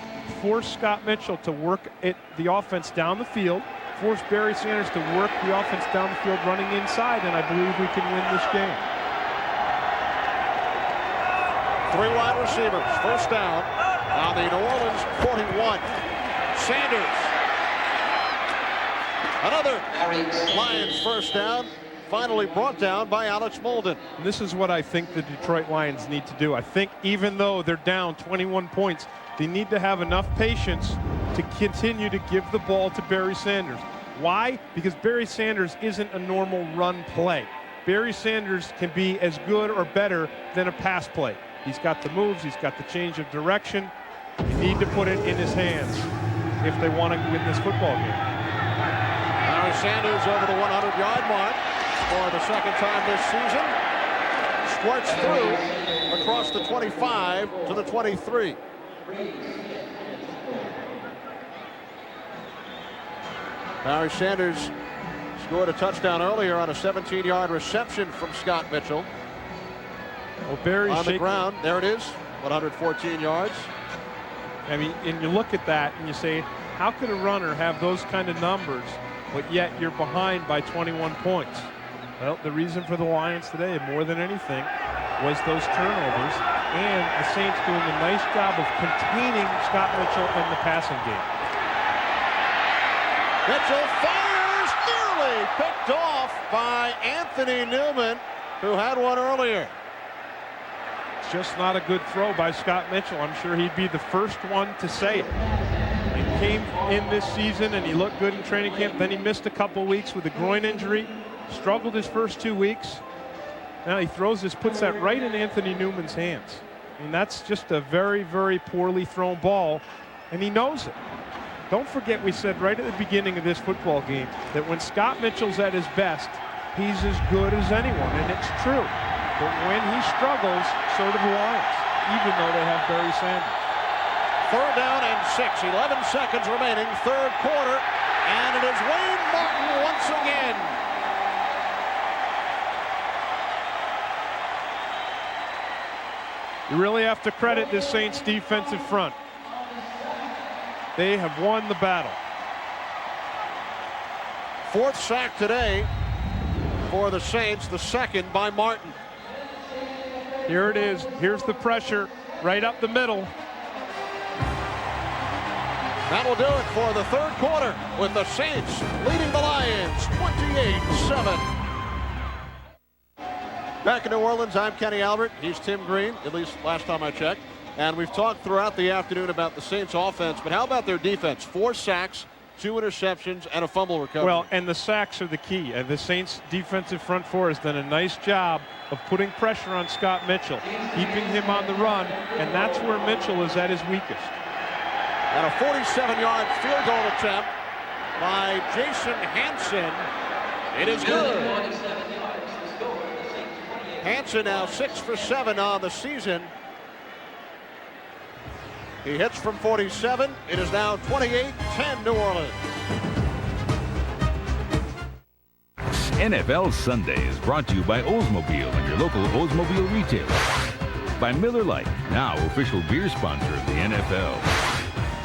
Force Scott Mitchell to work the offense down the field, force Barry Sanders to work the offense down the field running inside, and I believe we can win this game. 3 wide receivers. First down on the New Orleans 41. Sanders. Another Lions first down. Finally brought down by Alex Molden. And this is what I think the Detroit Lions need to do. I think even though they're down 21 points, they need to have enough patience to continue to give the ball to Barry Sanders. Why? Because Barry Sanders isn't a normal run play. Barry Sanders can be as good or better than a pass play. He's got the moves, he's got the change of direction. You need to put it in his hands if they want to win this football game. Barry Sanders over the 100-yard mark for the 2nd time this season. Squirts through across the 25 to the 23. Barry Sanders scored a touchdown earlier on a 17-yard reception from Scott Mitchell. Well, Barry's on the ground. There it is, 114 yards. I mean, and you look at that and you say, how could a runner have those kind of numbers, but yet you're behind by 21 points? Well, the reason for the Lions today, more than anything, was those turnovers and the Saints doing a nice job of containing Scott Mitchell in the passing game. Mitchell fires, nearly picked off by Anthony Newman, who had one earlier. It's just not a good throw by Scott Mitchell. I'm sure he'd be the first one to say it. He came in this season and he looked good in training camp. Then he missed a couple weeks with a groin injury, struggled his first 2 weeks. Now he throws this, puts that right in Anthony Newman's hands. I mean, that's just a very, very poorly thrown ball, and he knows it. Don't forget, we said right at the beginning of this football game that when Scott Mitchell's at his best, he's as good as anyone, and it's true. But when he struggles, so do the Lions, even though they have Barry Sanders. 3rd down and 6, 11 seconds remaining, 3rd quarter, and it is Wayne Martin once again. You really have to credit this Saints defensive front. They have won the battle. 4th sack today for the Saints, the 2nd by Martin. Here it is. Here's the pressure right up the middle. That will do it for the 3rd quarter with the Saints leading the Lions 28-7. Back in New Orleans, I'm Kenny Albert. He's Tim Green, at least last time I checked. And we've talked throughout the afternoon about the Saints offense, but how about their defense? 4 sacks, 2 interceptions, and a fumble recovery. Well, and the sacks are the key. The Saints defensive front four has done a nice job of putting pressure on Scott Mitchell, keeping him on the run, and that's where Mitchell is at his weakest. And a 47-yard field goal attempt by Jason Hansen. It is good. Hansen now 6 for 7 on the season. He hits from 47. It is now 28-10 New Orleans. NFL Sunday is brought to you by Oldsmobile and your local Oldsmobile retailer. By Miller Lite, now official beer sponsor of the NFL.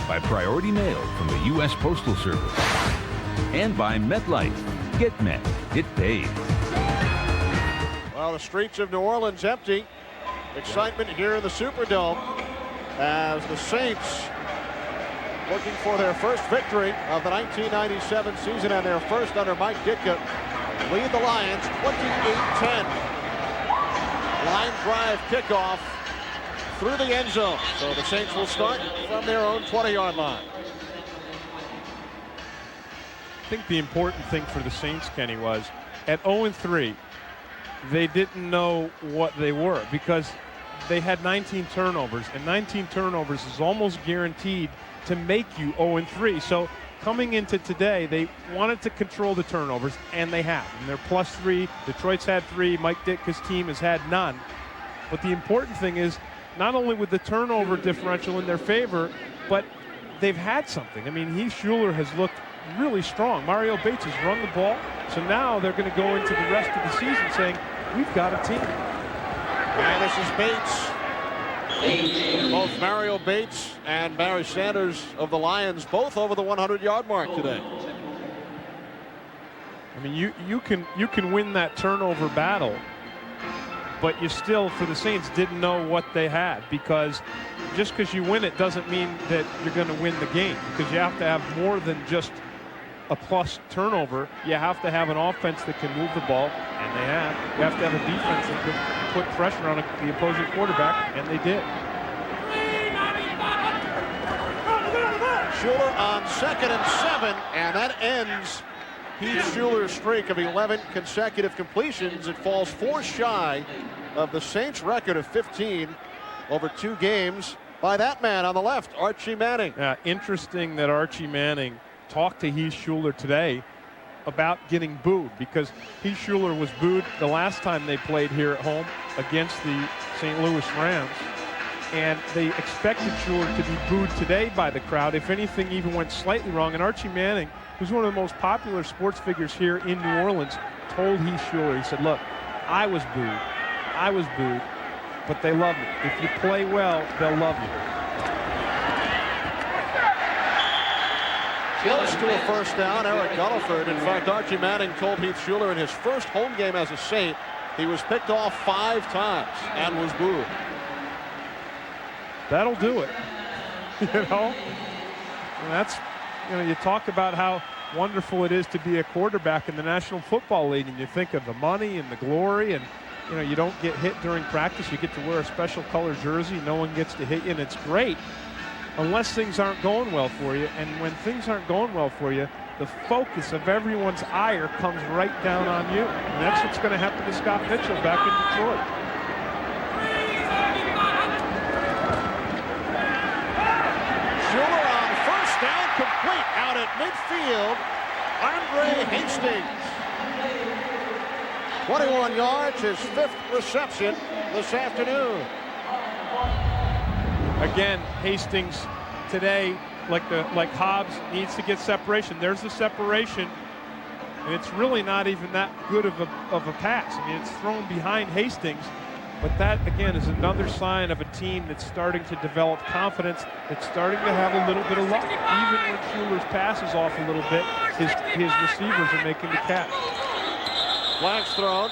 By Priority Mail from the U.S. Postal Service. And by MetLife. Get Met. Get paid. Well, the streets of New Orleans empty. Excitement here in the Superdome as the Saints looking for their first victory of the 1997 season and their first under Mike Ditka lead the Lions 28-10. Line drive kickoff through the end zone. So the Saints will start from their own 20-yard line. I think the important thing for the Saints, Kenny, was at 0-3, they didn't know what they were because they had 19 turnovers, and 19 turnovers is almost guaranteed to make you 0-3. So coming into today, they wanted to control the turnovers, and they have. And they're +3. Detroit's had 3. Mike Ditka's team has had none. But the important thing is not only with the turnover differential in their favor, but they've had something. I mean, Schuler has looked really strong. Mario Bates has run the ball. So now they're going to go into the rest of the season saying, we've got a team. And this is Bates. Both Mario Bates and Barry Sanders of the Lions both over the 100-yard mark today. I mean, you can win that turnover battle, but you still, for the Saints, didn't know what they had, because just because you win it doesn't mean that you're going to win the game, because you have to have more than just a plus turnover. You have to have an offense that can move the ball, and they have. You have to have a defense that can put pressure on the opposing quarterback, and they did. Schuler on 2nd and 7, and that ends Heath Schuler's streak of 11 consecutive completions. It falls 4 shy of the Saints' record of 15 over 2 games by that man on the left, Archie Manning. Interesting that Archie Manning talked to Heath Schuler today about getting booed, because Heath Schuler was booed the last time they played here at home against the St. Louis Rams, and they expected Schuler to be booed today by the crowd. If anything even went slightly wrong, and Archie Manning, who's one of the most popular sports figures here in New Orleans, told Heath Schuler, he said, look, I was booed, but they love me. If you play well, they'll love you. Close to a first down, Eric Gulliford. In fact, Archie Manning told Heath Schuler in his first home game as a Saint, he was picked off 5 times and was booed. That'll do it. You know? And that's, you talk about how wonderful it is to be a quarterback in the National Football League, and you think of the money and the glory, and you don't get hit during practice. You get to wear a special color jersey. No one gets to hit you, and it's great unless things aren't going well for you. And when things aren't going well for you, the focus of everyone's ire comes right down on you. And that's what's going to happen to Scott Mitchell back in Detroit. Schuler on first down, complete out at midfield. Andre Hastings. 21 yards, his 5th reception this afternoon. Again, Hastings today, like Hobbs, needs to get separation. There's the separation, and it's really not even that good of a pass. I mean, it's thrown behind Hastings, but that, again, is another sign of a team that's starting to develop confidence, that's starting to have a little bit of luck. Even when Schuler's pass is off a little bit, his receivers are making the catch. Flags thrown.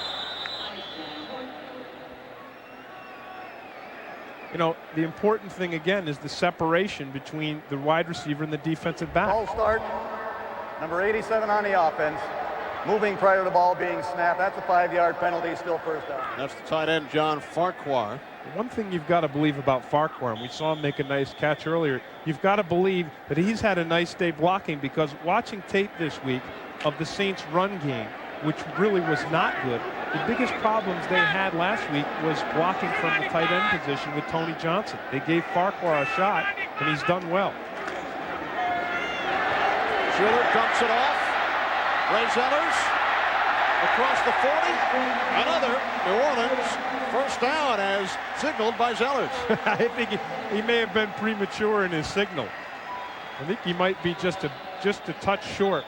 The important thing, again, is the separation between the wide receiver and the defensive back. Ball start. Number 87 on the offense. moving prior to the ball being snapped. That's a 5-yard penalty, still first down. That's the tight end, John Farquhar. One thing you've got to believe about Farquhar, and we saw him make a nice catch earlier, you've got to believe that he's had a nice day blocking, because watching tape this week of the Saints' run game, which really was not good, the biggest problems they had last week was blocking from the tight end position with Tony Johnson. They gave Farquhar a shot, and he's done well. Schuler dumps it off. Ray Zellers across the 40. Another New Orleans first down as signaled by Zellers. I think he may have been premature in his signal. I think he might be just a touch short.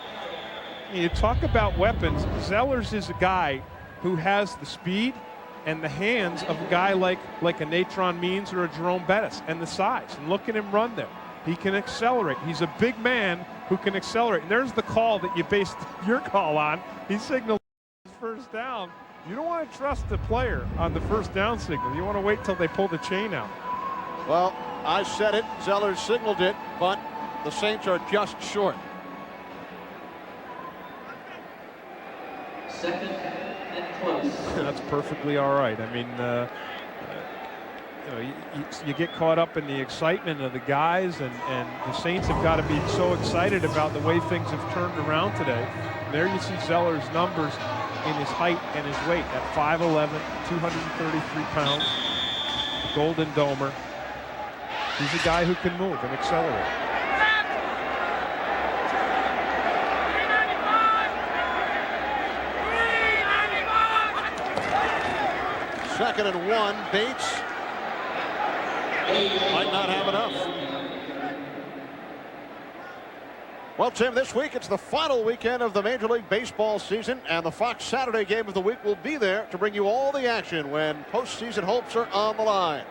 You talk about weapons. Zellers is a guy who has the speed and the hands of a guy like a Natron Means or a Jerome Bettis, and the size. And look at him run there. He can accelerate. He's a big man who can accelerate. And there's the call that you based your call on. He signaled first down. You don't want to trust the player on the first down signal. You want to wait till they pull the chain out. Well, I said it. Zellers signaled it, but the Saints are just short. Second and close. That's perfectly all right. I mean, you get caught up in the excitement of the guys, and the Saints have got to be so excited about the way things have turned around today. And there you see Zellers' numbers in his height and his weight at 5'11", 233 pounds, Golden Domer. He's a guy who can move and accelerate. Second and 1. Bates might not have enough. Well, Tim, this week it's the final weekend of the Major League Baseball season, and the Fox Saturday Game of the Week will be there to bring you all the action when postseason hopes are on the line.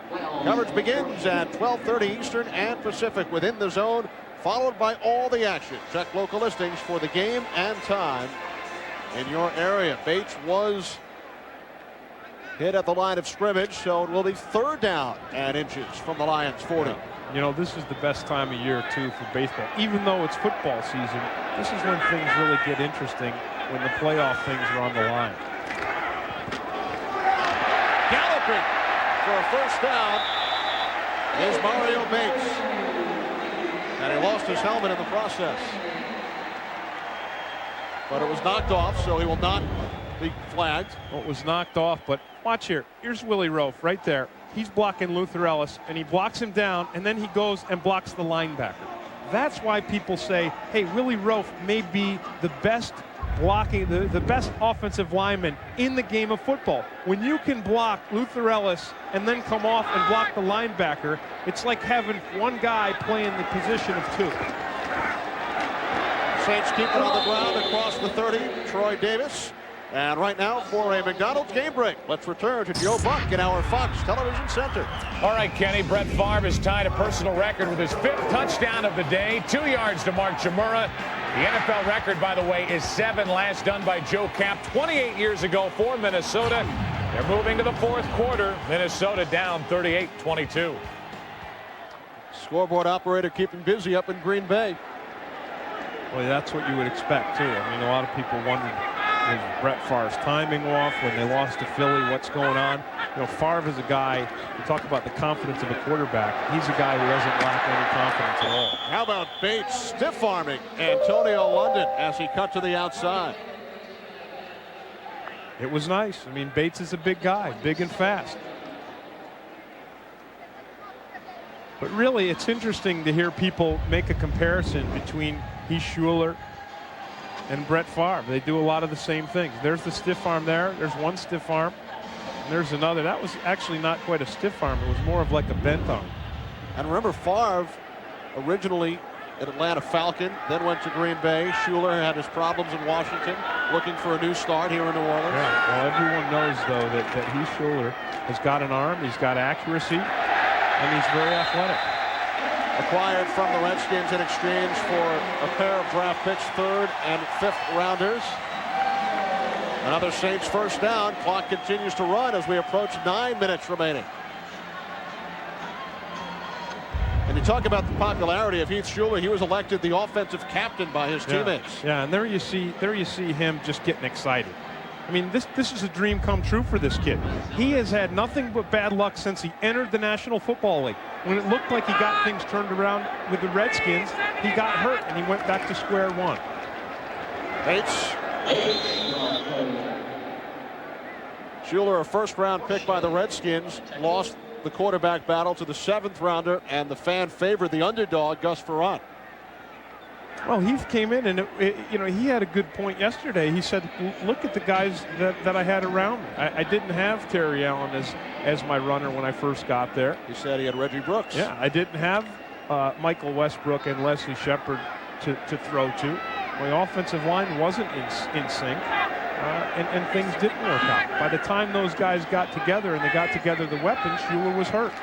Coverage begins at 12:30 Eastern and Pacific within the zone, followed by all the action. Check local listings for the game and time in your area. Bates was hit at the line of scrimmage, so it will be third down and inches from the Lions' 40. You know, this is the best time of year, too, for baseball. Even though it's football season, this is when things really get interesting, when the playoff things are on the line. Galloping for a first down is Mario Bates. And he lost his helmet in the process. But it was knocked off, so he will not be flagged. Well, it was knocked off, but watch here. Here's Willie Roaf right there. He's blocking Luther Ellis, and he blocks him down, and then he goes and blocks the linebacker. That's why people say, hey, Willie Roaf may be the best blocking, the best offensive lineman in the game of football. When you can block Luther Ellis and then come off and block the linebacker, it's like having one guy playing the position of two. Saints keep it on the ground across the 30. Troy Davis. And right now for a McDonald's game break, let's return to Joe Buck in our Fox Television Center. All right, Kenny, Brett Favre has tied a personal record with his 5th touchdown of the day, 2 yards to Mark Chmura. The NFL record, by the way, is 7, last done by Joe Kapp 28 years ago for Minnesota. They're moving to the 4th quarter. Minnesota down 38-22. Scoreboard operator keeping busy up in Green Bay. Well, that's what you would expect, too. I mean, a lot of people wondered, was Brett Favre's timing off when they lost to Philly? What's going on? You know, Favre is a guy, you talk about the confidence of a quarterback. He's a guy who doesn't lack any confidence at all. How about Bates stiff-arming Antonio London as he cut to the outside? It was nice. I mean, Bates is a big guy, big and fast. But really, it's interesting to hear people make a comparison between Schuler and Brett Favre. They do a lot of the same things. There's the stiff arm there. There's one stiff arm. And there's another. That was actually not quite a stiff arm. It was more of like a bent arm. And remember, Favre originally an Atlanta Falcon, then went to Green Bay. Schuler had his problems in Washington, looking for a new start here in New Orleans. Yeah. Well, everyone knows, though, that Schuler has got an arm, he's got accuracy, and he's very athletic. Acquired from the Redskins in exchange for a pair of draft picks, 3rd and 5th rounders. Another Saints first down. Clock continues to run as we approach 9 minutes remaining. And talk about the popularity of Heath Schuler. He was elected the offensive captain by his teammates. Yeah, and there you see him just getting excited. I mean, this is a dream come true for this kid. He has had nothing but bad luck since he entered the National Football League. When it looked like he got things turned around with the Redskins, he got hurt and he went back to square one. Bates. Schuler, a first-round pick by the Redskins, lost the quarterback battle to the 7th rounder, and the fan favored the underdog, Gus Frerotte. Well, Heath came in, and he had a good point yesterday. He said, "Look at the guys that I had around me. I didn't have Terry Allen as my runner when I first got there." He said he had Reggie Brooks. Yeah, I didn't have Michael Westbrook and Leslie Shepard to throw to. My offensive line wasn't in sync, and things didn't work out. By the time those guys got together and they got together the weapons, Schuler was hurt.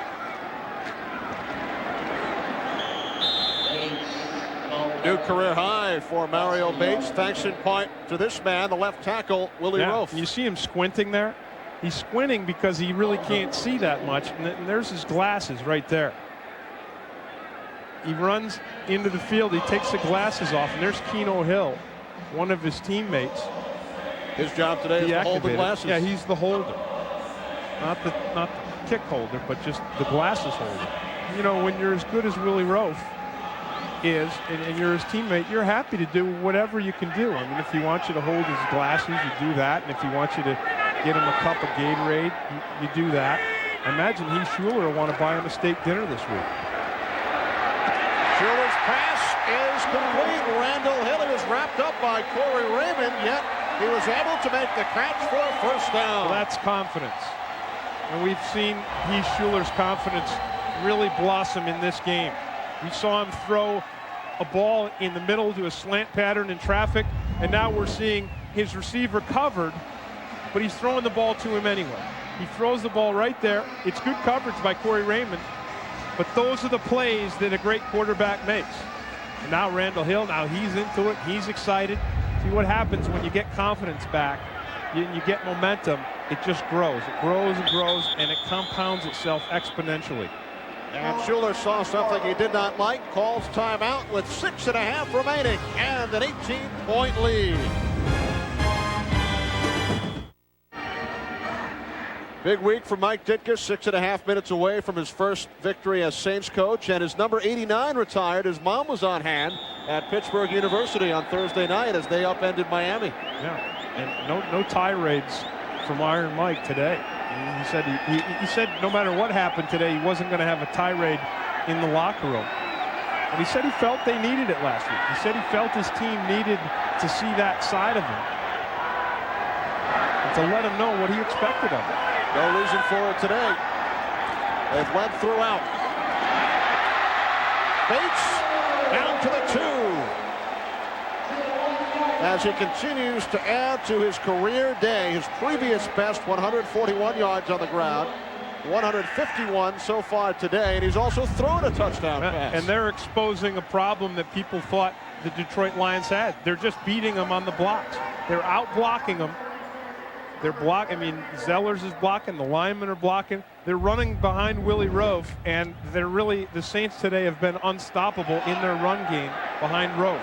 New career high for Mario Bates, thanks in part to this man, the left tackle, Willie Roaf. You see him squinting there? He's squinting because he really can't see that much, and there's his glasses right there. He runs into the field, he takes the glasses off, and there's Keno Hill, one of his teammates. His job today is to hold the glasses. Yeah, he's the holder. Not the kick holder, but just the glasses holder. You know, when you're as good as Willie Roaf is, and you're his teammate, you're happy to do whatever you can do. I mean, if he wants you to hold his glasses, you do that. And if he wants you to get him a cup of Gatorade, you do that. I imagine Heath Schuler will want to buy him a steak dinner this week. Schuler's pass is complete. Randall Hill is wrapped up by Corey Raymond, yet he was able to make the catch for a first down. Well, that's confidence. And we've seen Heath Schuler's confidence really blossom in this game. We saw him throw a ball in the middle to a slant pattern in traffic, and now we're seeing his receiver covered, but he's throwing the ball to him anyway. He throws the ball right there. It's good coverage by Corey Raymond, but those are the plays that a great quarterback makes. And now Randall Hill, now he's into it. He's excited. See what happens when you get confidence back, you get momentum. It just grows. It grows and grows, and it compounds itself exponentially. And Schuler saw something he did not like, calls timeout with 6.5 remaining and an 18-point lead. Big week for Mike Ditka, 6.5 minutes away from his first victory as Saints coach, and his number 89 retired. His mom was on hand at Pittsburgh University on Thursday night as they upended Miami. Yeah, and no tirades from Iron Mike today. He said he said no matter what happened today, he wasn't going to have a tirade in the locker room. And he said he felt they needed it last week. He said he felt his team needed to see that side of him and to let him know what he expected of him. No reason for it today. They've led throughout. Bates down to the 2. As he continues to add to his career day, his previous best 141 yards on the ground, 151 so far today, and he's also thrown a touchdown pass. And they're exposing a problem that people thought the Detroit Lions had. They're just beating them on the blocks. They're out blocking them. They're blocking. I mean, Zellers is blocking. The linemen are blocking. They're running behind Willie Roaf, and the Saints today have been unstoppable in their run game behind Roaf.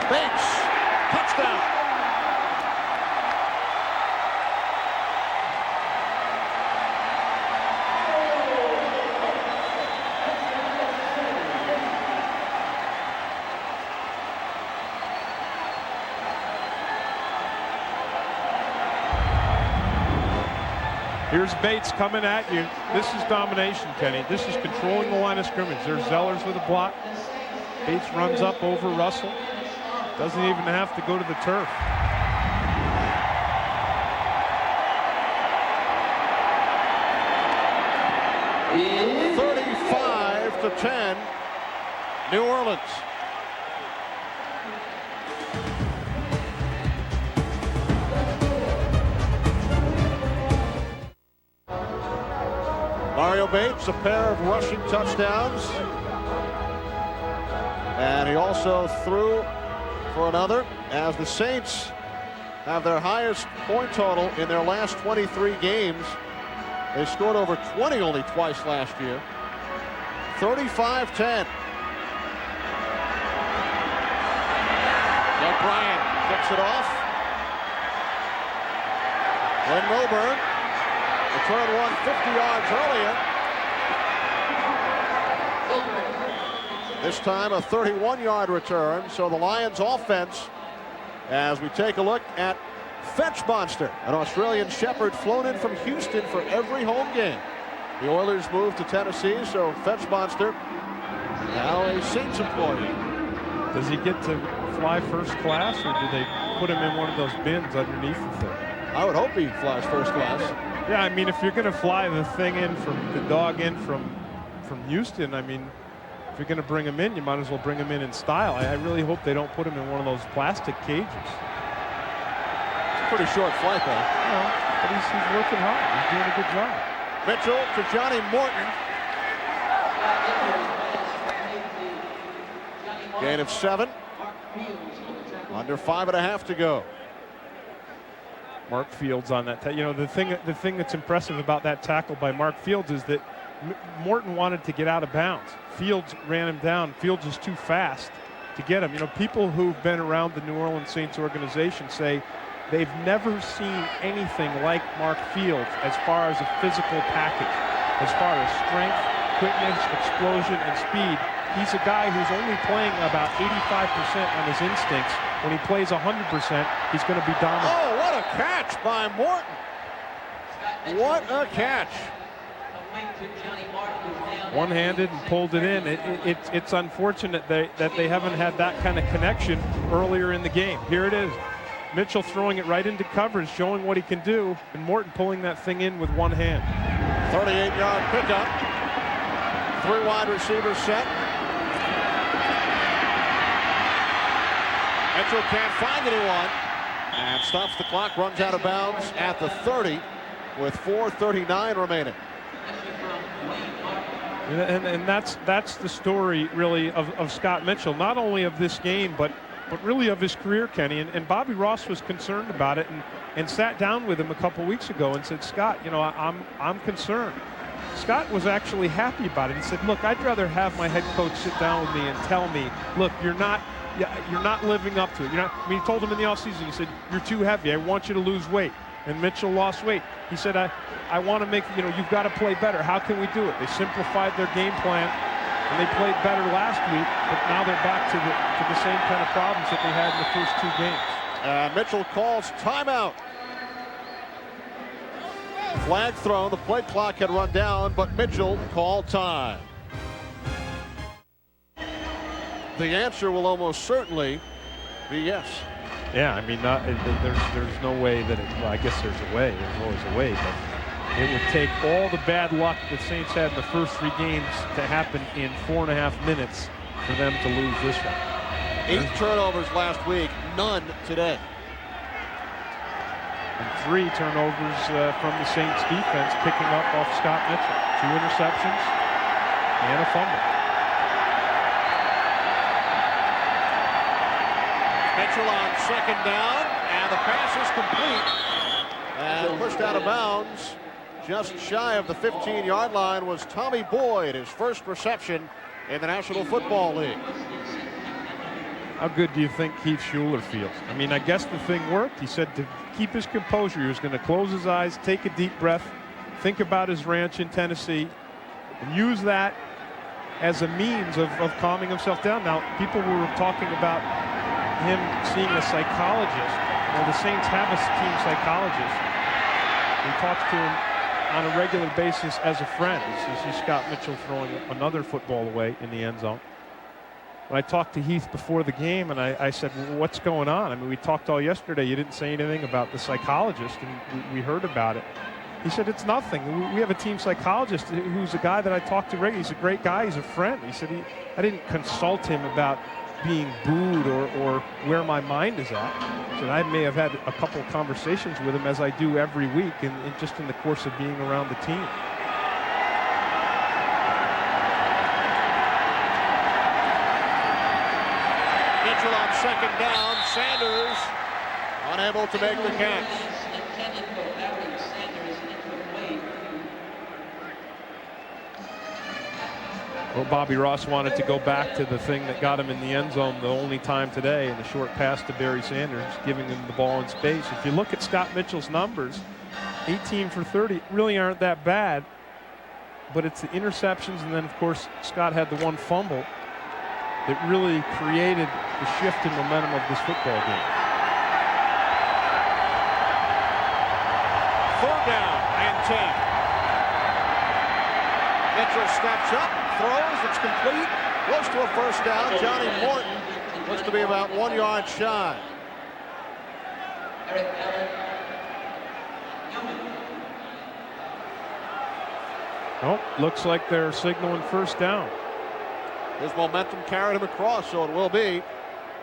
Bates, touchdown. Here's Bates coming at you. This is domination, Kenny. This is controlling the line of scrimmage. There's Zellers with a block. Bates runs up over Russell. Doesn't even have to go to the turf. Is 35-10, New Orleans. Mario Bates, a pair of rushing touchdowns. And he also threw for another as the Saints have their highest point total in their last 23 games. They scored over 20 only twice last year. 35-10. O'Brien kicks it off. Glenn Milburn. Return one 50 yards earlier. This time a 31-yard return. So the Lions offense, as we take a look at Fetch Monster, an Australian Shepherd flown in from Houston for every home game. The Oilers moved to Tennessee, so Fetch Monster now a Saints employee. Does he get to fly first class, or do they put him in one of those bins underneath the thing? I would hope he flies first class. Yeah, I mean, if you're going to fly the thing in the dog in from Houston, I mean, if you're going to bring him in, you might as well bring him in style. I really hope they don't put him in one of those plastic cages. It's a pretty short flight, though. No, but he's working hard. He's doing a good job. Mitchell to Johnny Morton. Gain of 7. Under 5.5 to go. Mark Fields on that. You know, the thing that's impressive about that tackle by Mark Fields is that Morton wanted to get out of bounds. Fields ran him down. Fields is too fast to get him. You know, people who've been around the New Orleans Saints organization say they've never seen anything like Mark Fields as far as a physical package, as far as strength, quickness, explosion, and speed. He's a guy who's only playing about 85% on his instincts. When he plays 100%, he's going to be dominant. Oh, what a catch by Morton. What a catch. One-handed and pulled it in. It's unfortunate that they haven't had that kind of connection earlier in the game. Here it is. Mitchell throwing it right into coverage, showing what he can do, and Morton pulling that thing in with one hand. 38-yard pickup. 3 wide receivers set. Mitchell can't find anyone and stops the clock, runs out of bounds at the 30 with 4:39 remaining. And that's the story, really, of Scott Mitchell, not only of this game, but really of his career, Kenny. And Bobby Ross was concerned about it and sat down with him a couple weeks ago and said, Scott, you know, I'm concerned. Scott was actually happy about it. He said, look, I'd rather have my head coach sit down with me and tell me, look, you're not living up to it. I mean, he told him in the offseason, he said, you're too heavy. I want you to lose weight. And Mitchell lost weight. He said, I want to make, you've got to play better. How can we do it? They simplified their game plan, and they played better last week, but now they're back to the same kind of problems that they had in the first 2 games. Mitchell calls timeout. Flag thrown. The play clock had run down, but Mitchell called time. The answer will almost certainly be yes. Yeah, I mean, there's no way that well, I guess there's a way. There's always a way, but it would take all the bad luck the Saints had in the first 3 games to happen in 4.5 minutes for them to lose this one. 8 turnovers last week, none today. And 3 turnovers from the Saints defense picking up off Scott Mitchell. 2 interceptions and a fumble. Mitchell on 2nd down, and the pass is complete and pushed out of bounds. Just shy of the 15-yard line was Tommy Boyd, his first reception in the National Football League. How good do you think Keith Schuler feels? I mean, I guess the thing worked. He said to keep his composure. He was going to close his eyes, take a deep breath, think about his ranch in Tennessee, and use that as a means of calming himself down. Now, people were talking about him seeing a psychologist. Well, the Saints have a team psychologist. He talks to him on a regular basis as a friend. You see Scott Mitchell throwing another football away in the end zone. When I talked to Heath before the game, and I said, well, what's going on? I mean, we talked all yesterday. You didn't say anything about the psychologist, and we heard about it. He said, it's nothing. We have a team psychologist who's a guy that I talk to regularly. He's a great guy. He's a friend. He said, I didn't consult him about being booed or where my mind is at. So I may have had a couple of conversations with him, as I do every week, and just in the course of being around the team. Mitchell on 2nd down. Sanders unable to make the catch. Well, Bobby Ross wanted to go back to the thing that got him in the end zone the only time today, in the short pass to Barry Sanders, giving him the ball in space. If you look at Scott Mitchell's numbers, 18 for 30 really aren't that bad, but it's the interceptions, and then of course Scott had the one fumble that really created the shift in momentum of this football game. Third down and 10. Mitchell steps up, throws, it's complete, close to a first down. Johnny Morton looks to be about 1 yard shy. Oh, looks like they're signaling first down. His momentum carried him across, so it will be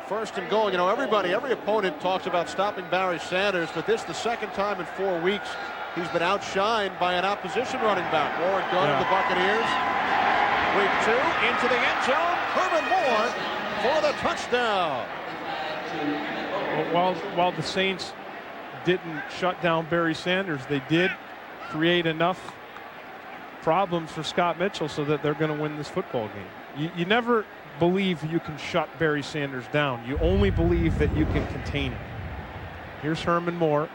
first and goal. You know, every opponent talks about stopping Barry Sanders, but this is the second time in 4 weeks he's been outshined by an opposition running back. Warren Gunn of the Buccaneers. Week 2 into the end zone. Herman Moore for the touchdown. While the Saints didn't shut down Barry Sanders, they did create enough problems for Scott Mitchell so that they're going to win this football game. You never believe you can shut Barry Sanders down. You only believe that you can contain him. Here's Herman Moore.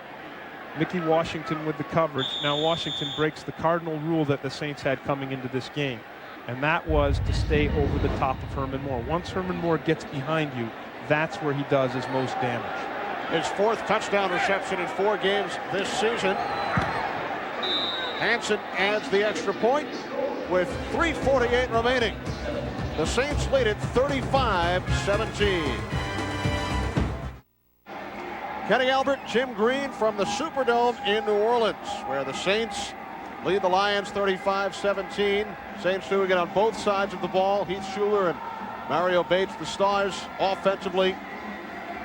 Mickey Washington with the coverage. Now Washington breaks the cardinal rule that the Saints had coming into this game, and that was to stay over the top of Herman Moore. Once Herman Moore gets behind you, that's where he does his most damage. His 4th touchdown reception in 4 games this season. Hansen adds the extra point with 3:48 remaining. The Saints lead it 35-17. Kenny Albert, Jim Green from the Superdome in New Orleans, where the Saints lead the Lions 35-17. Saints doing it on both sides of the ball. Heath Schuler and Mario Bates, the stars, offensively.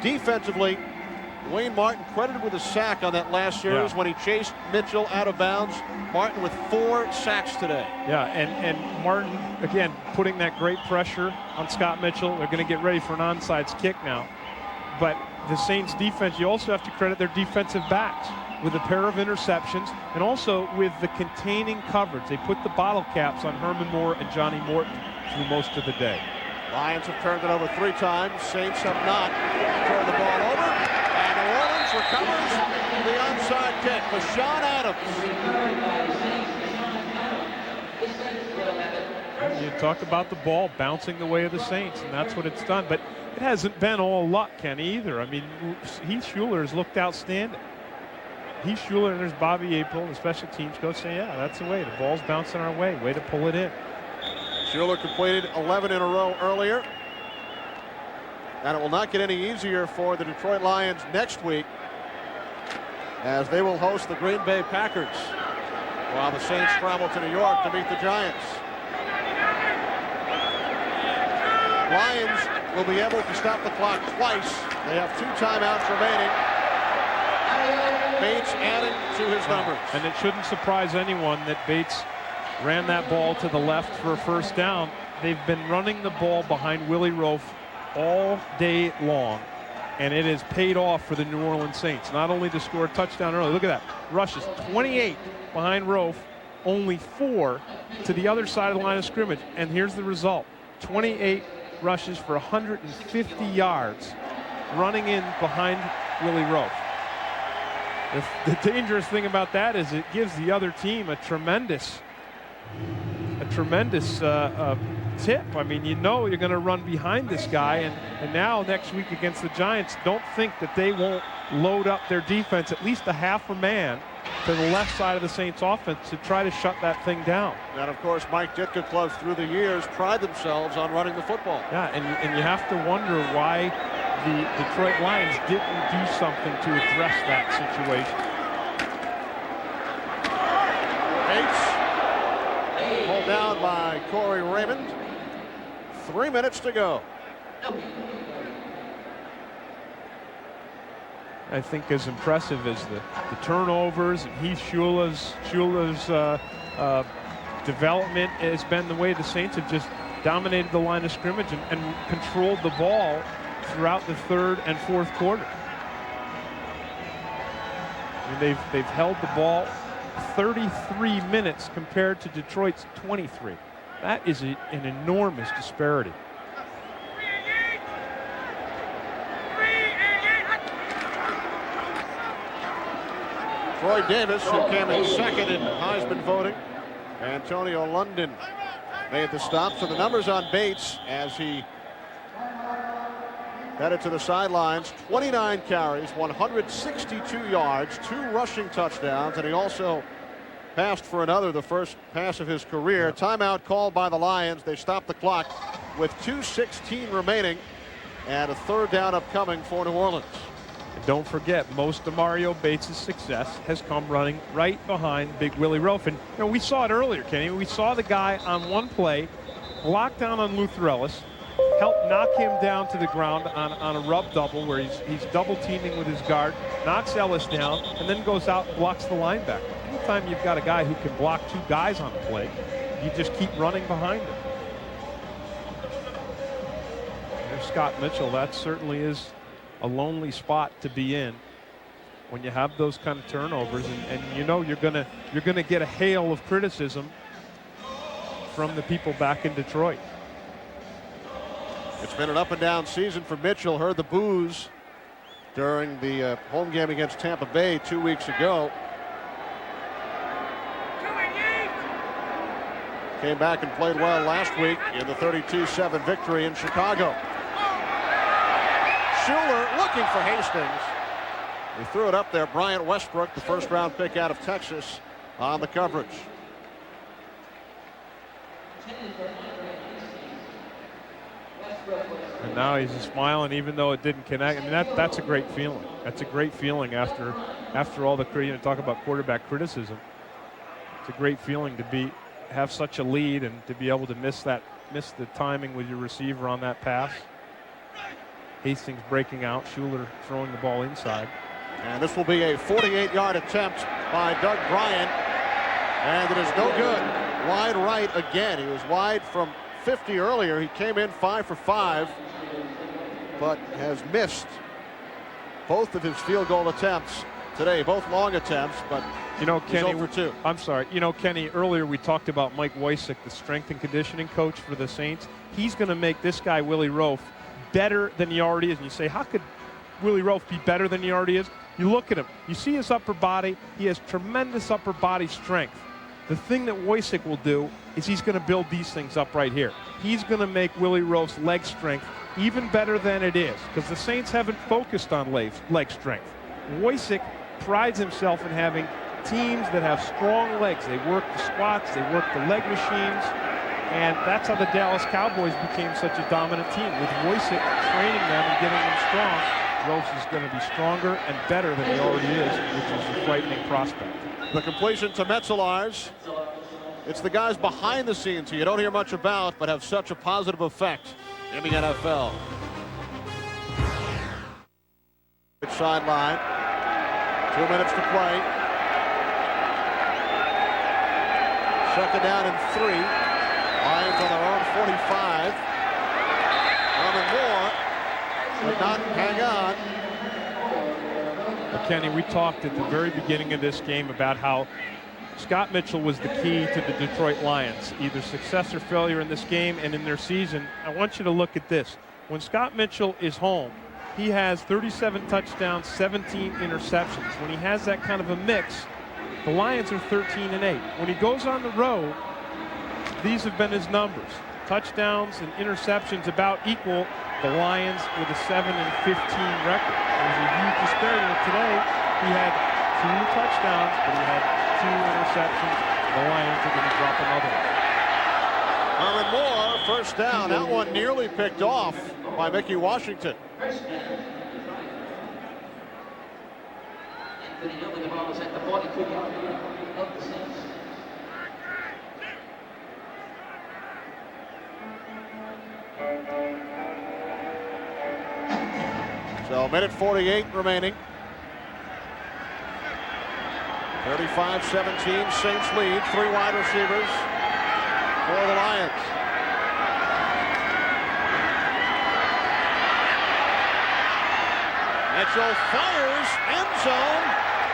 Defensively, Wayne Martin credited with a sack on that last series when he chased Mitchell out of bounds. Martin with 4 sacks today. Yeah, and Martin, again, putting that great pressure on Scott Mitchell. They're going to get ready for an onside kick now. But the Saints defense, you also have to credit their defensive backs with a pair of interceptions and also with the containing coverage. They put the bottle caps on Herman Moore and Johnny Morton through most of the day. Lions have turned it over 3 times. Saints have not turned the ball over. And New Orleans recovers the onside kick for Sean Adams. You talk about the ball bouncing the way of the Saints, and that's what it's done. But it hasn't been all luck, Kenny, either. I mean, Heath Schuler has looked outstanding. Heath Schuler and there's Bobby April, the special teams coach, say, yeah, that's the way. The ball's bouncing our way. Way to pull it in. Schuler completed 11 in a row earlier. And it will not get any easier for the Detroit Lions next week, as they will host the Green Bay Packers, while the Saints travel to New York to meet the Giants. Lions will be able to stop the clock twice. They have 2 timeouts remaining. Bates adding to his numbers. And it shouldn't surprise anyone that Bates ran that ball to the left for a first down. They've been running the ball behind Willie Roaf all day long, and it has paid off for the New Orleans Saints. Not only to score a touchdown early, look at that, rushes 28 behind Roaf, only 4 to the other side of the line of scrimmage, and here's the result: 28 rushes for 150 yards running in behind Willie Roaf. The dangerous thing about that is it gives the other team a tremendous tip. I mean, you know you're going to run behind this guy, and now next week against the Giants, don't think that they won't load up their defense at least a half a man to the left side of the Saints offense to try to shut that thing down. And of course, Mike Ditka clubs through the years pride themselves on running the football. Yeah, and you have to wonder why the Detroit Lions didn't do something to address that situation. Bates pulled down by Corey Raymond. 3 minutes to go. I think as impressive as the turnovers and Heath Schuler's development has been, the way the Saints have just dominated the line of scrimmage and controlled the ball throughout the 3rd and 4th quarter. mean, they've held the ball 33 minutes compared to Detroit's 23. That is an enormous disparity. Troy Davis, who came in second in Heisman voting. Antonio London made the stop. So the numbers on Bates as he headed to the sidelines: 29 carries, 162 yards, 2 rushing touchdowns, and he also passed for another, the first pass of his career. Timeout called by the Lions. They stopped the clock with 2:16 remaining and a third down upcoming for New Orleans. And don't forget, most of Mario Bates' success has come running right behind Big Willie Rofe. And you know, we saw it earlier, Kenny. We saw the guy on one play lock down on Luther Ellis, help knock him down to the ground on a rub double where he's double teaming with his guard, knocks Ellis down, and then goes out and blocks the linebacker. Anytime you've got a guy who can block 2 guys on a play, you just keep running behind him. There's Scott Mitchell. That certainly is a lonely spot to be in when you have those kind of turnovers, and you know you're gonna get a hail of criticism from the people back in Detroit. It's been an up and down season for Mitchell. Heard the boos during the home game against Tampa Bay 2 weeks ago. Came back and played well last week in the 32-7 victory in Chicago. Schuler looking for Hastings. He threw it up there. Bryant Westbrook, the first-round pick out of Texas, on the coverage. And now he's smiling, even though it didn't connect. I mean, that's a great feeling. That's a great feeling after all the talk about quarterback criticism. It's a great feeling to have such a lead and to be able to miss the timing with your receiver on that pass. Hastings breaking out, Schuler throwing the ball inside. And this will be a 48-yard attempt by Doug Bryant, and it is no good. Wide right again. He was wide from 50 earlier. He came in 5 for 5, but has missed both of his field goal attempts today, both long attempts, but you know, Kenny, he's over 2. I'm sorry. You know, Kenny, earlier we talked about Mike Wysick, the strength and conditioning coach for the Saints. He's going to make this guy, Willie Rofe, better than he already is. And you say, how could Willie Rofe be better than he already is? You look at him. You see his upper body. He has tremendous upper body strength. The thing that Wysick will do is he's going to build these things up right here. He's going to make Willie Rofe's leg strength even better than it is, because the Saints haven't focused on leg strength. Wysick prides himself in having teams that have strong legs. They work the squats, they work the leg machines, and that's how the Dallas Cowboys became such a dominant team. With Wysick training them and getting them strong, Rose is going to be stronger and better than he already is, which is a frightening prospect. The completion to Metzelars. It's the guys behind the scenes who you don't hear much about, but have such a positive effect in the NFL. Sideline. 2 minutes to play. Second down and 3. Lions on their own 45. Herman Moore did not hang on. Well, Kenny, we talked at the very beginning of this game about how Scott Mitchell was the key to the Detroit Lions, either success or failure in this game and in their season. I want you to look at this. When Scott Mitchell is home, he has 37 touchdowns, 17 interceptions. When he has that kind of a mix, the Lions are 13-8. When he goes on the road, these have been his numbers. Touchdowns and interceptions about equal the Lions with a 7-15 record. There's a huge disparity. Today, he had 2 touchdowns, but he had 2 interceptions. The Lions are going to drop another one. Herman Moore, first down. That one nearly picked off by Mickey Washington. So, minute 48 remaining. 35-17, Saints lead. 3 wide receivers for the Lions. Mitchell fires, end zone,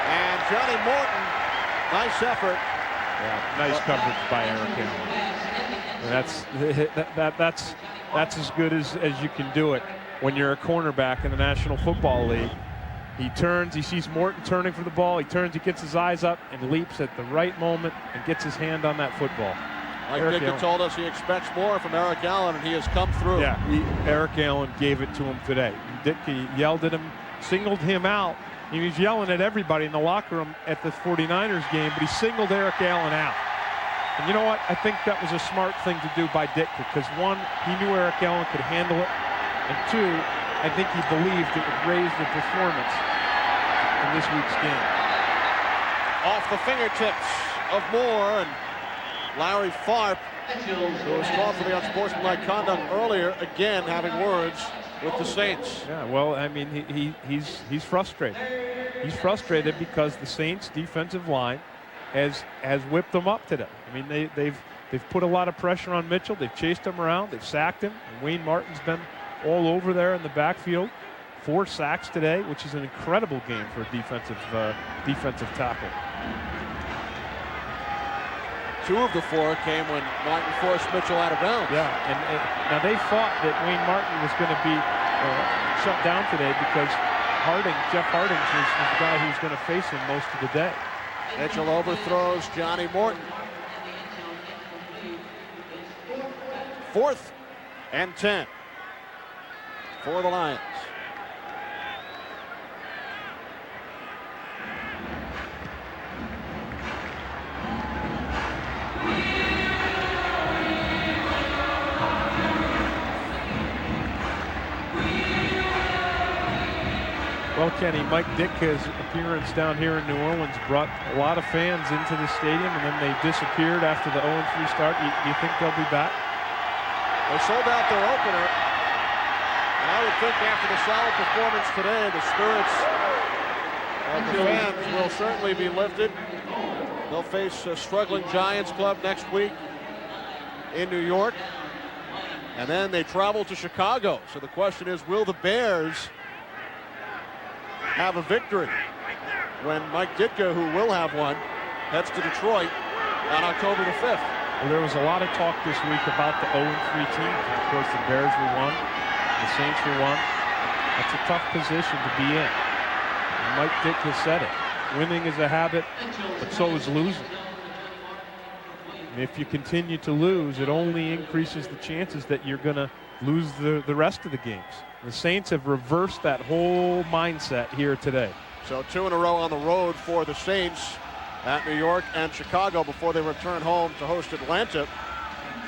And Johnny Morton, nice effort. Yeah, nice coverage by Eric Allen. That's as good as you can do it when you're a cornerback in the National Football League. He turns, he sees Morton turning for the ball, he turns, he gets his eyes up and leaps at the right moment and gets his hand on that football. Mike Ditka told us he expects more from Eric Allen, and he has come through. Yeah, Eric Allen gave it to him today. Ditka yelled at him, singled him out. He was yelling at everybody in the locker room at the 49ers game, but he singled Eric Allen out. And you know what? I think that was a smart thing to do by Ditka, because one, he knew Eric Allen could handle it, and two, I think he believed it would raise the performance in this week's game. Off the fingertips of Moore, and Larry Farp, who was called for the unsportsmanlike conduct earlier, again having words with the Saints. Yeah, well, I mean, he's frustrated. He's frustrated because the Saints' defensive line has whipped them up today. I mean, they've put a lot of pressure on Mitchell. They've chased him around. They've sacked him. And Wayne Martin's been all over there in the backfield. 4 sacks today, which is an incredible game for a defensive tackle. 2 of the 4 came when Martin forced Mitchell out of bounds. Yeah, and now they thought that Wayne Martin was going to be shut down today because Jeff Harding was the guy who was going to face him most of the day. Mitchell overthrows Johnny Morton. 4th and 10 for the Lions. Well, Kenny, Mike Ditka's appearance down here in New Orleans brought a lot of fans into the stadium, and then they disappeared after the 0-3 start. Do you think they'll be back? They sold out their opener. And I would think after the solid performance today, the spirits of the fans will certainly be lifted. They'll face a struggling Giants club next week in New York. And then they travel to Chicago. So the question is, will the Bears have a victory when Mike Ditka, who will have one, heads to Detroit on October the 5th? Well, there was a lot of talk this week about the 0-3 teams. Of course, the Bears were one, the Saints were one. That's a tough position to be in. And Mike Ditka said it. Winning is a habit, but so is losing. And if you continue to lose, it only increases the chances that you're going to lose the rest of the games. The Saints have reversed that whole mindset here today. So 2 in a row on the road for the Saints at New York and Chicago before they return home to host Atlanta.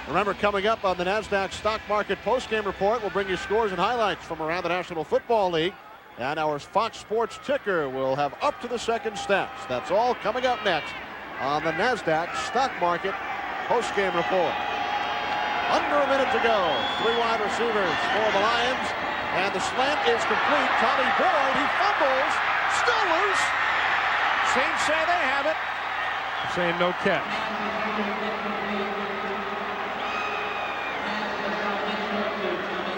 Remember, coming up on the NASDAQ Stock Market Postgame Report, we'll bring you scores and highlights from around the National Football League. And our Fox Sports ticker will have up to the second steps. That's all coming up next on the NASDAQ Stock Market Postgame Report. Under a minute to go. 3 wide receivers for the Lions. And the slant is complete. Tommy Boyd, he fumbles. Still loose. Saints say they have it. They're saying no catch.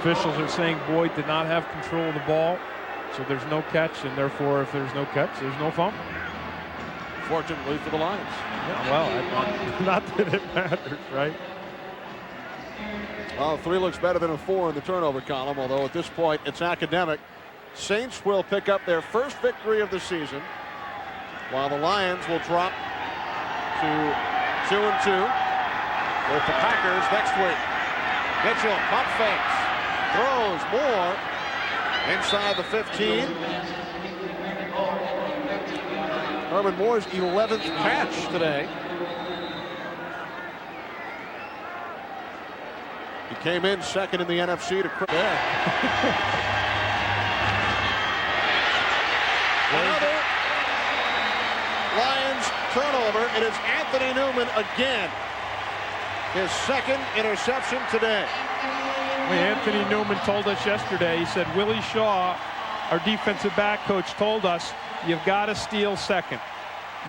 Officials are saying Boyd did not have control of the ball, so there's no catch, and therefore, if there's no catch, there's no fumble. Fortunately for the Lions. Yeah, well, not that it matters, right? Well, 3 looks better than a 4 in the turnover column, although at this point it's academic. Saints will pick up their first victory of the season, while the Lions will drop to 2-2 with the Packers next week. Mitchell pump fakes, throws more inside the 15. Herman Moore's 11th catch today. He came in second in the NFC to Another Lions turnover. It is Anthony Newman again. His second interception today. Anthony Newman told us yesterday, he said, Willie Shaw, our defensive back coach, told us, you've got to steal second.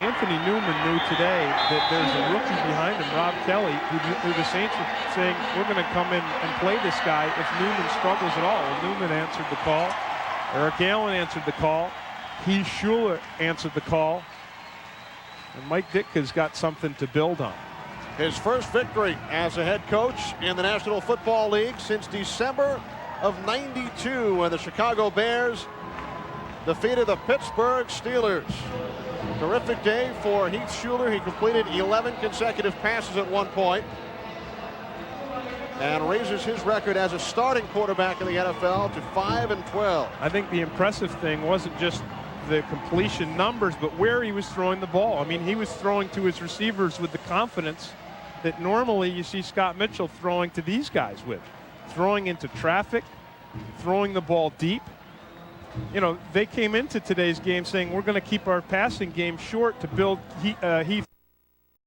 Anthony Newman knew today that there's a rookie behind him, Rob Kelly, who the Saints were saying, we're going to come in and play this guy if Newman struggles at all. Well, Newman answered the call. Eric Allen answered the call. Heath Schuler answered the call. And Mike Ditka's got something to build on. His first victory as a head coach in the National Football League since December of '92, when the Chicago Bears defeated the Pittsburgh Steelers. Terrific day for Heath Schuler. He completed 11 consecutive passes at one point and raises his record as a starting quarterback in the NFL to 5-12. I think the impressive thing wasn't just the completion numbers, but where he was throwing the ball. I mean, he was throwing to his receivers with the confidence that normally you see Scott Mitchell throwing to these guys with. Throwing into traffic, throwing the ball deep. You know, they came into today's game saying we're going to keep our passing game short to build Heath